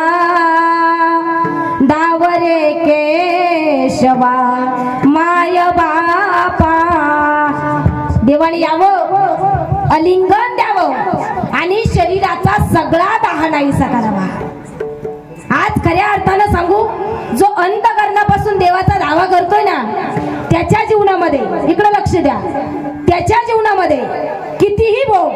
दावरे केशवा माय बापा. देवाने यावं, अलिंगन द्यावं आणि शरीराचा सगळा दाह नाहीसा करावा. आज खऱ्या अर्थानं सांगू, जो अंतकरणापासून देवाचा दावा करतोय ना, त्याच्या जीवनामध्ये, इकडे लक्ष द्या, त्याच्या जीवनामध्ये कितीही भोग,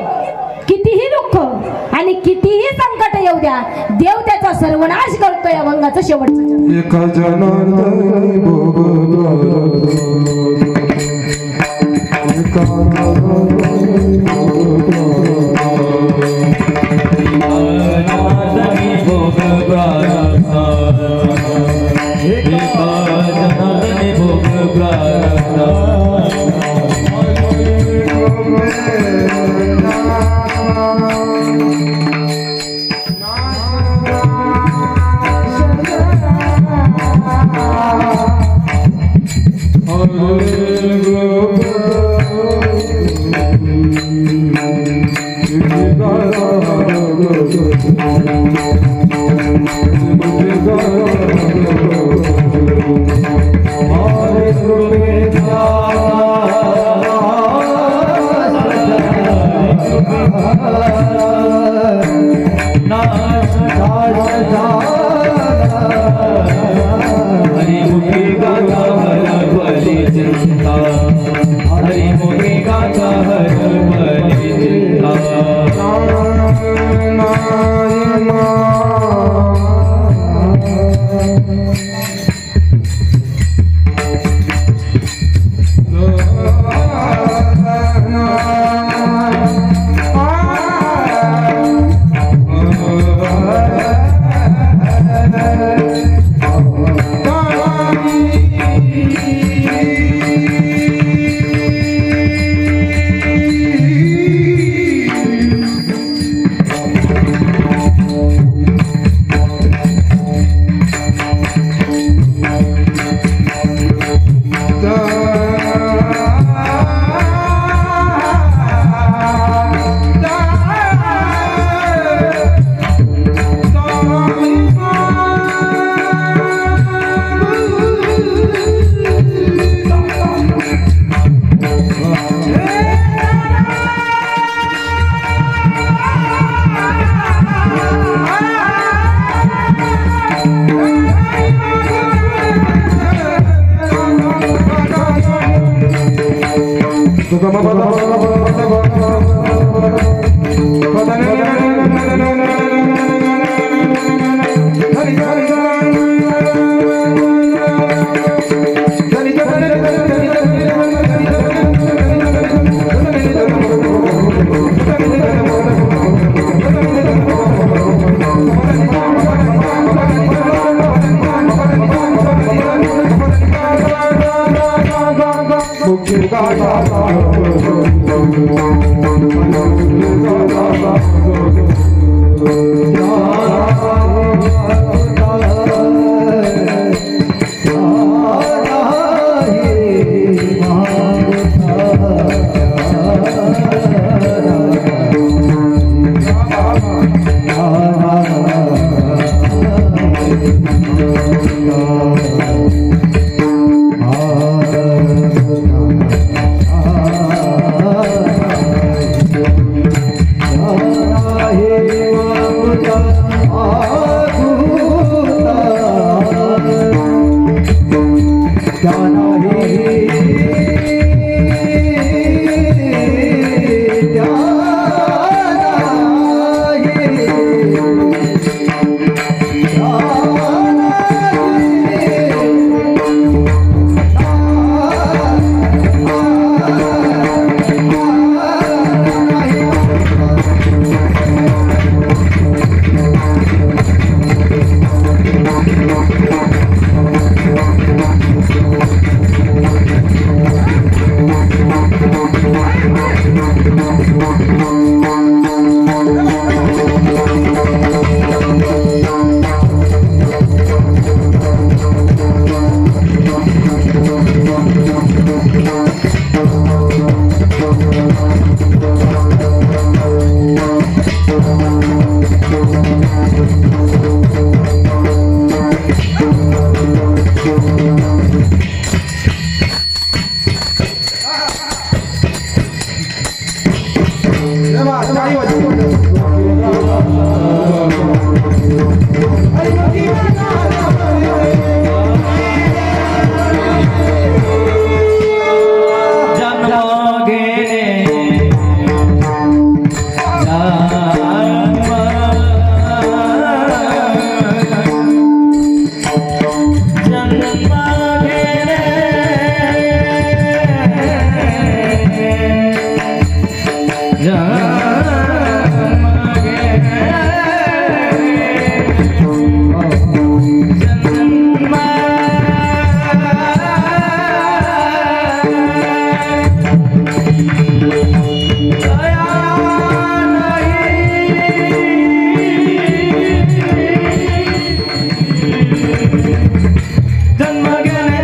कितीही दुःख आणि कितीही संकट येऊ द्या, देव त्याचा सर्वनाश करतोय. अभंगाचं शेवटचं एका जनार्दनी भोग एका जनार्दनी भोग Thank you. तेव्हा टाळी वाजवा. जन्म घेणे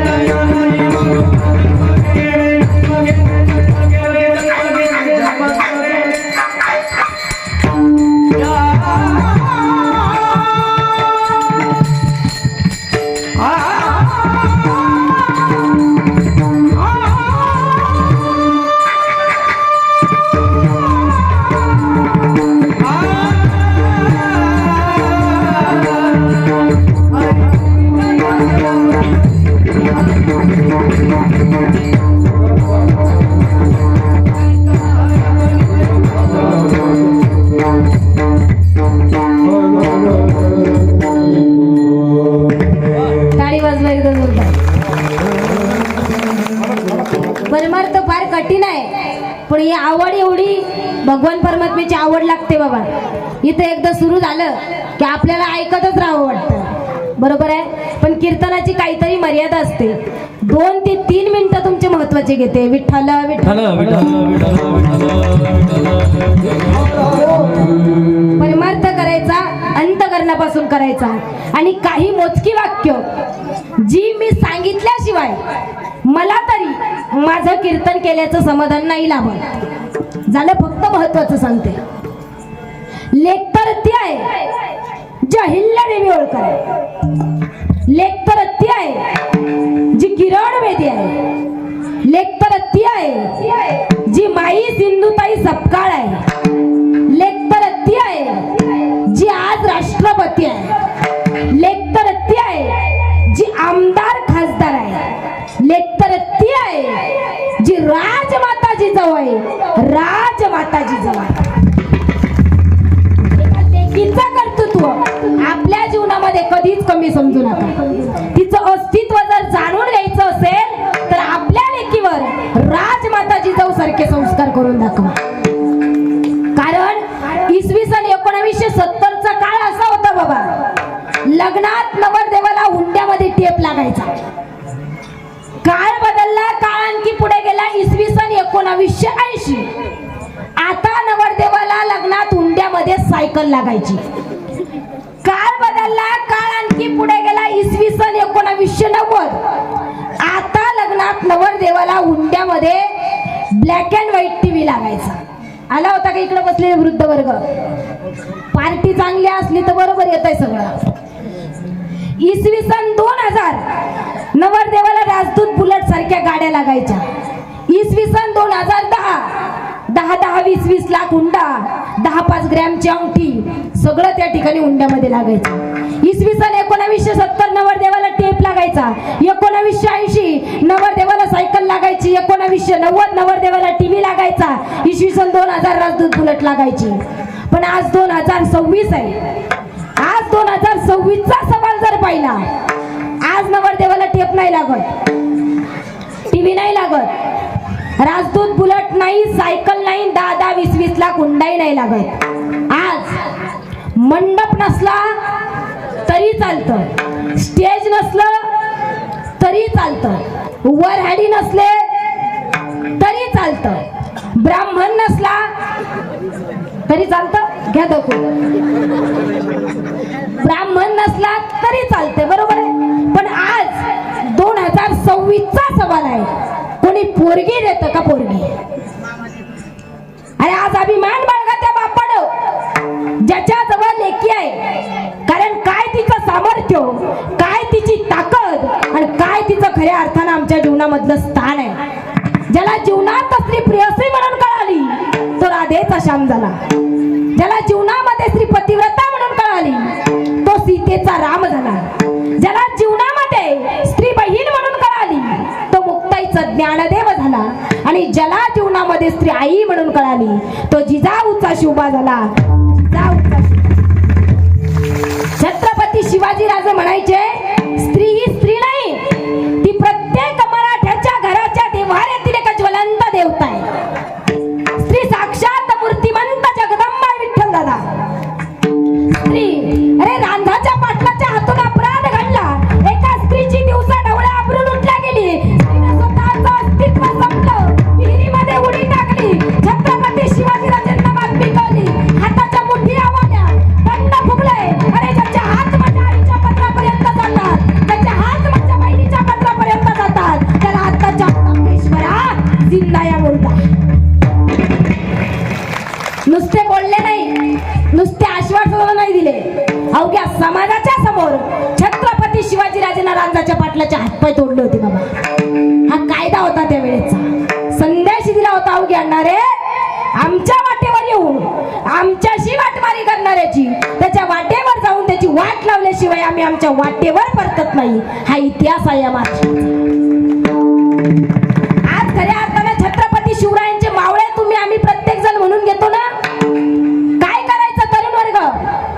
टाळी वाजवा एकदम जोरदार. परमार्थ फार कठीण आहे, पण ही आवड एवढी भगवान परमात्म्याची आवड लागते बाबा. इथं एकदा सुरू झालं की आपल्याला ऐकतच राहावं वाटतं, बरोबर आहे. पण कीर्तनाची काहीतरी मर्यादा असते. 2 ते 3 मिनिटं तुमचे महत्वाचे घेते. विठ्ठल विठ्ठल परमार्थ करायचा अंतकरणापासून करायचा. आणि काही मोजकी वाक्य जी मी सांगितल्याशिवाय मला तरी माझं कीर्तन केल्याचं समाधान नाही लाभत. झालं फक्त महत्वाचं सांगते. लेख तर ती आहे जी अहिल्यादेवी होळकर आहे. लेख तर ती आहे जी किरण बेदी आहे. लेख तर ती आहे जी माई सिंधुताई सपकाळ आहे. लेख तर ती आहे जी आज राष्ट्रपती आहे. लेख तर ती आहे जी आमदार खासदार आहे. लेख तर ती आहे जी राजमाताजी जवळ आहे. राजमाताजी जवळ लेकीचं कर्तृत्व आपल्या जीवनामध्ये कधीच कमी समजू नका. तिचं अस्तित्व जर जाणून घ्यायचं असेल तर आपल्या लेकीवर राजमाताजी जाऊ सारखे संस्कार करून दाखवा. कारण इसवी सन 1970चा काळ असा होता बाबा, लग्नात नवरदेवाला हुंड्यामध्ये टेप लागायचा. काळ बदलला, काळ आणखी पुढे गेला. इसवी सन 1980 आता नवरदेवाला लग्नात हुंड्यामध्ये सायकल लागायची. काळ बदलला, काळ आणखी पुढे गेला. इसवी सन 1990 आता लग्नात नवरदेवाला हुंड्यामध्ये ब्लॅक अँड व्हाईट टीव्ही लागायचा. आला होता का इकडे बसलेले वृद्ध वर्ग? पार्टी चांगली असली तर बरोबर येत आहे सगळं. इसवी सन 2000 नवरदेवाला राजदूत बुलेट सारख्या गाड्या लागायच्या. इसवी सन 2010 10-20 लाख हुंडा, 10-5 ग्रॅमची अंगठी, सगळं त्या ठिकाणी हुंड्यामध्ये लागायचं. इसवी सन 1970 नवरदेवाला टेप लागायचा. 1980 नवरदेवाला सायकल लागायची. 1990 नवरदेवाला टीव्ही लागायचा. इसवी सन 2000 राजदूत बुलेट लागायची. पण आज 2026 आहे. आज 2026चा सवाल जर पाहिला, आज नवरदेवाला टेप नाही लागत, टीव्ही नाही लागत, राजदूत बुलेट नाही, सायकल नाही, 10-20 लाख हुंडाई नाही लागत. आज मंडप नसला तरी चालतं, स्टेज नसलं तरी चालतं, वरहाडी नसले तरी चालतं, ब्राह्मण नसला तरी चालतं. घ्या दाखवू. ब्राह्मण नसला तरी चालते, बरोबर आहे. पण आज 2026चा सवाल आहे, कोणी पोरगी देतं का पोरगी? अरे आज अभिमान बाळगा त्या बापानं ज्याच्या जवळ लेकी आहे. कारण काय तिचं सामर्थ्य, काय तिची ताकद आणि काय तिचं खऱ्या अर्थानं आमच्या जीवनामधलं स्थान आहे. ज्याला जीवनात असली प्रियसी म्हणून कळाली तो राधेचा श्याम झाला. ज्याला जीवनामध्ये स्त्री पतिव्रता म्हणून कळाली तो सीतेचा राम झाला. ज्याला जीवनामध्ये स्त्री बहीण म्हणून कळाली तो मुक्ताईचा ज्ञानदेव झाला. आणि ज्याला जीवनामध्ये स्त्री आई म्हणून कळाली तो जिजाऊचा शिवबा झाला. जिजाऊचा छत्रपती शिवाजी राजे म्हणायचे, स्त्री ही स्त्री नाही, ती प्रत्येक मराठ्याच्या घराच्या देव्हाऱ्यातील एक ज्वलंत देवता आहे. स्त्री साक्षात मूर्तिमंत जगदंबा विठ्ठल दादा. स्त्री, अरे रांझाच्या पाटलाच्या हातून अपराध घडला, एका स्त्रीची दिवसा ढवळ्या आबरून उठल्या गेली, स्त्रीने स्वतःचं अस्तित्व संपलं, विहिरीमध्ये उडी टाकली. छत्रपती शिवाजीराजांना बातमी कळली, हाताच्या मुठी आवडल्या, दंड फुगले. अरे ज्याचे हात माझ्या आईच्या पत्रापर्यंत जातात, त्याचे हात माझ्या बहिणीच्या पत्रापर्यंत जातात, त्याला आताच्या परमेश्वरा जिंदा या मुर्दा. नुसते बोलले नाही, नुसते आश्वासन नाही दिले, अवघ्या समाजाच्या समोर छत्रपती शिवाजीराजांना रांझाच्या पाटलाचे हातपाय तोडले होते बाबा. हा कायदा होता त्या वेळेचा, संदेश दिला होता अवघ्या आणणारे आमच्या वाटेवर येऊन आमच्याशी वाटमारी करणाऱ्याची त्याच्या वाटेवर जाऊन त्याची वाट लावल्याशिवाय आम्ही आमच्या वाटेवर परतत नाही. हा इतिहास आहे या महाराष्ट्राचा. आज खऱ्या अर्थाने छत्रपती शिवरायांचे मावळे तुम्ही आम्ही प्रत्येक जण म्हणून घेतो ना. काय करायचं तरुण वर्ग,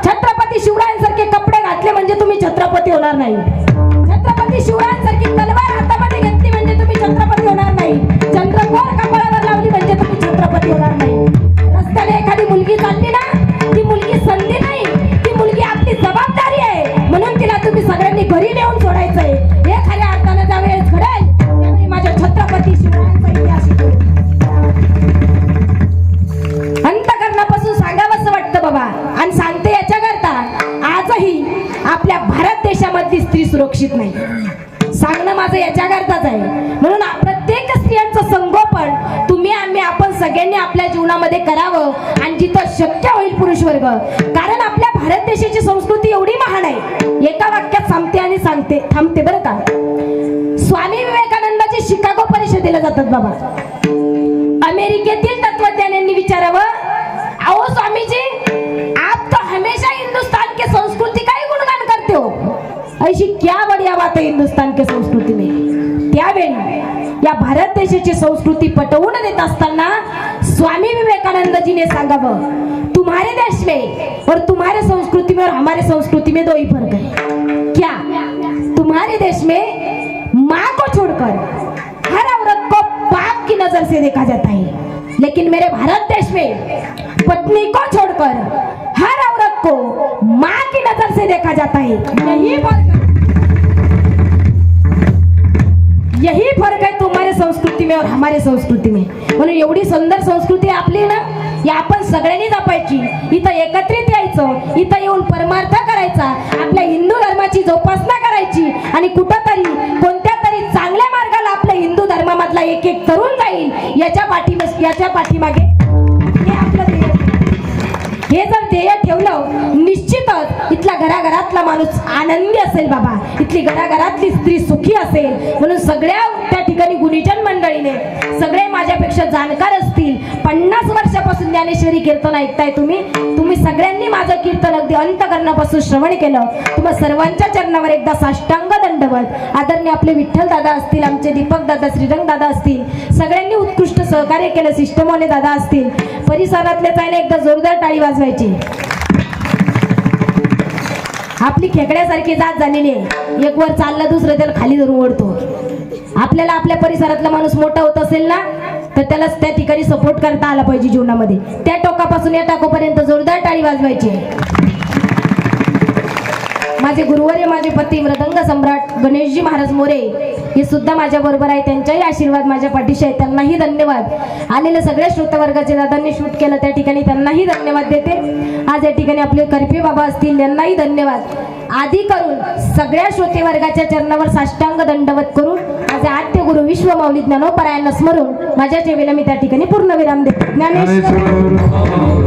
छत्रपती शिवरायांसारखे कपडे घातले म्हणजे तुम्ही छत्रपती होणार नाही. छत्रपती शिवरायांसारखी तलवार हातामध्ये घेतली म्हणजे तुम्ही छत्रपती होणार नाही. चंद्रकोर कपाळावर लावली म्हणजे तुम्ही छत्रपती होणार नाही. रस्त्याने एखादी मुलगी चालली ना, ती मुलगी संधी नाही, ती मुलगी आपली जबाबदारी आहे, म्हणून तिला तुम्ही सगळ्यांनी घरी नेऊन सोडायचंय. हे खऱ्या अर्थाने ज्या वेळेस घडेल त्यावेळी माझ्या छत्रपती शिवरायांचा इतिहास शिकू. अंतःकरणापासून सांगावंसं वाटतं बाबा, आणि सांगते याच्याकरता आजही आपल्या भारत देशामधली स्त्री सुरक्षित नाही. सांगणं माझं याच्याकरताच आहे. म्हणून प्रत्येक स्त्रियांचं संगोपन तुम्ही आम्ही आपण सगळ्यांनी आपल्या जीवनामध्ये करावं, आणि जिथं शक्य होईल पुरुष वर्ग, कारण आपल्या भारत देशाची संस्कृती एवढी महान आहे. एका वाक्यात सांगते आणि सांगते थांबते बरं का. स्वामी विवेकानंदाची शिकागो परिषदेला जातात बाबा. अमेरिकेतील तत्वज्ञांनी विचारावं, अहो स्वामीजी आप तो हमेशा हिंदुस्तान के संस्कृति का ही गुणगान करते हो, ऐसी क्या बढ़िया बात है हिंदुस्तान के संस्कृती में. त्यावेळी या भारत देशाची संस्कृती पटवून देत असताना स्वामी विवेकानंद जी ने सांगावं, तुम्हारे देश में और तुम्हारे संस्कृति में और हमारे संस्कृति में दो ही फर्क है. क्या? तुम्हारे देश में माँ को छोड़कर हर औरत को पाप की नजर से देखा जाता है, लेकिन मेरे भारत देश में पत्नी को छोड़कर हर औरत को माँ की नजर से देखा जाता है. यही फर्क है तुम्हारे संस्कृती में और हमारे संस्कृती में. म्हणून एवढी सुंदर संस्कृती आपली ना, या आपण सगळ्यांनी जपायची. इथं एकत्रित यायचं, इथं येऊन परमार्थ करायचा, आपल्या हिंदू धर्माची जोपासना करायची, आणि कुठंतरी कोणत्या तरी चांगल्या मार्गाला आपल्या हिंदू धर्मामधला एक एक तरुण जाईल याच्या पाठीमागे हे आपलं ध्येय. हे जर ध्येय ठेवलं, निश्चितच इथला घराघरातला माणूस आनंदी असेल बाबा, इथली घराघरातली स्त्री सुखी असेल. म्हणून सगळ्या त्या ठिकाणी गुणीजन मंडळीने सगळे माझ्यापेक्षा जाणकार असतील. 50 वर्षापासून ज्ञानेश्वरी कीर्तन ऐकताय तुम्ही सगळ्यांनी माझं कीर्तन अगदी अंतःकरणापासून श्रवण केलं. तुम्हा सर्वांच्या चरणावर एकदा साष्टांग दंडवत. आदरणीय आपले विठ्ठल दादा असतील, आमचे दीपक दादा, श्रीरंग दादा असतील, सगळ्यांनी उत्कृष्ट सहकार्य केलं. शिष्टमोने दादा असतील, परिसरातले चायने एकदा जोरदार टाळी वाजवायची. आपली खेकड्यासारखी जात झालेली आहे, एक वर चाललं दुसरं त्याला खाली धरून ओढतो. आपल्याला आपल्या परिसरातला माणूस मोठा होत असेल ना, तर त्याला त्या ठिकाणी सपोर्ट करता आला पाहिजे जीवनामध्ये. त्या टोकापासून या टाकोपर्यंत जोरदार टाळी वाजवायची. माझे गुरुवर्य, माझे पती मृदंग सम्राट गणेशजी महाराज मोरे हे सुद्धा माझ्या बरोबर आहे. त्यांचाही आशीर्वाद माझ्या पाठीशी आहे, त्यांनाही धन्यवाद. आलेले सगळ्या श्रोतवर्गाचे दादांनी शूट केलं त्या ठिकाणी त्यांनाही धन्यवाद देते. आज या ठिकाणी आपले करपे बाबा असतील, यांनाही धन्यवाद. आधी करून सगळ्या श्रोते वर्गाच्या चरणावर साष्टांग दंडवत करून माझे आद्य गुरु विश्वमाऊली ज्ञानोपरायांना स्मरून माझ्या सेवेला मी त्या ठिकाणी पूर्ण विराम देते. ज्ञानेश्वर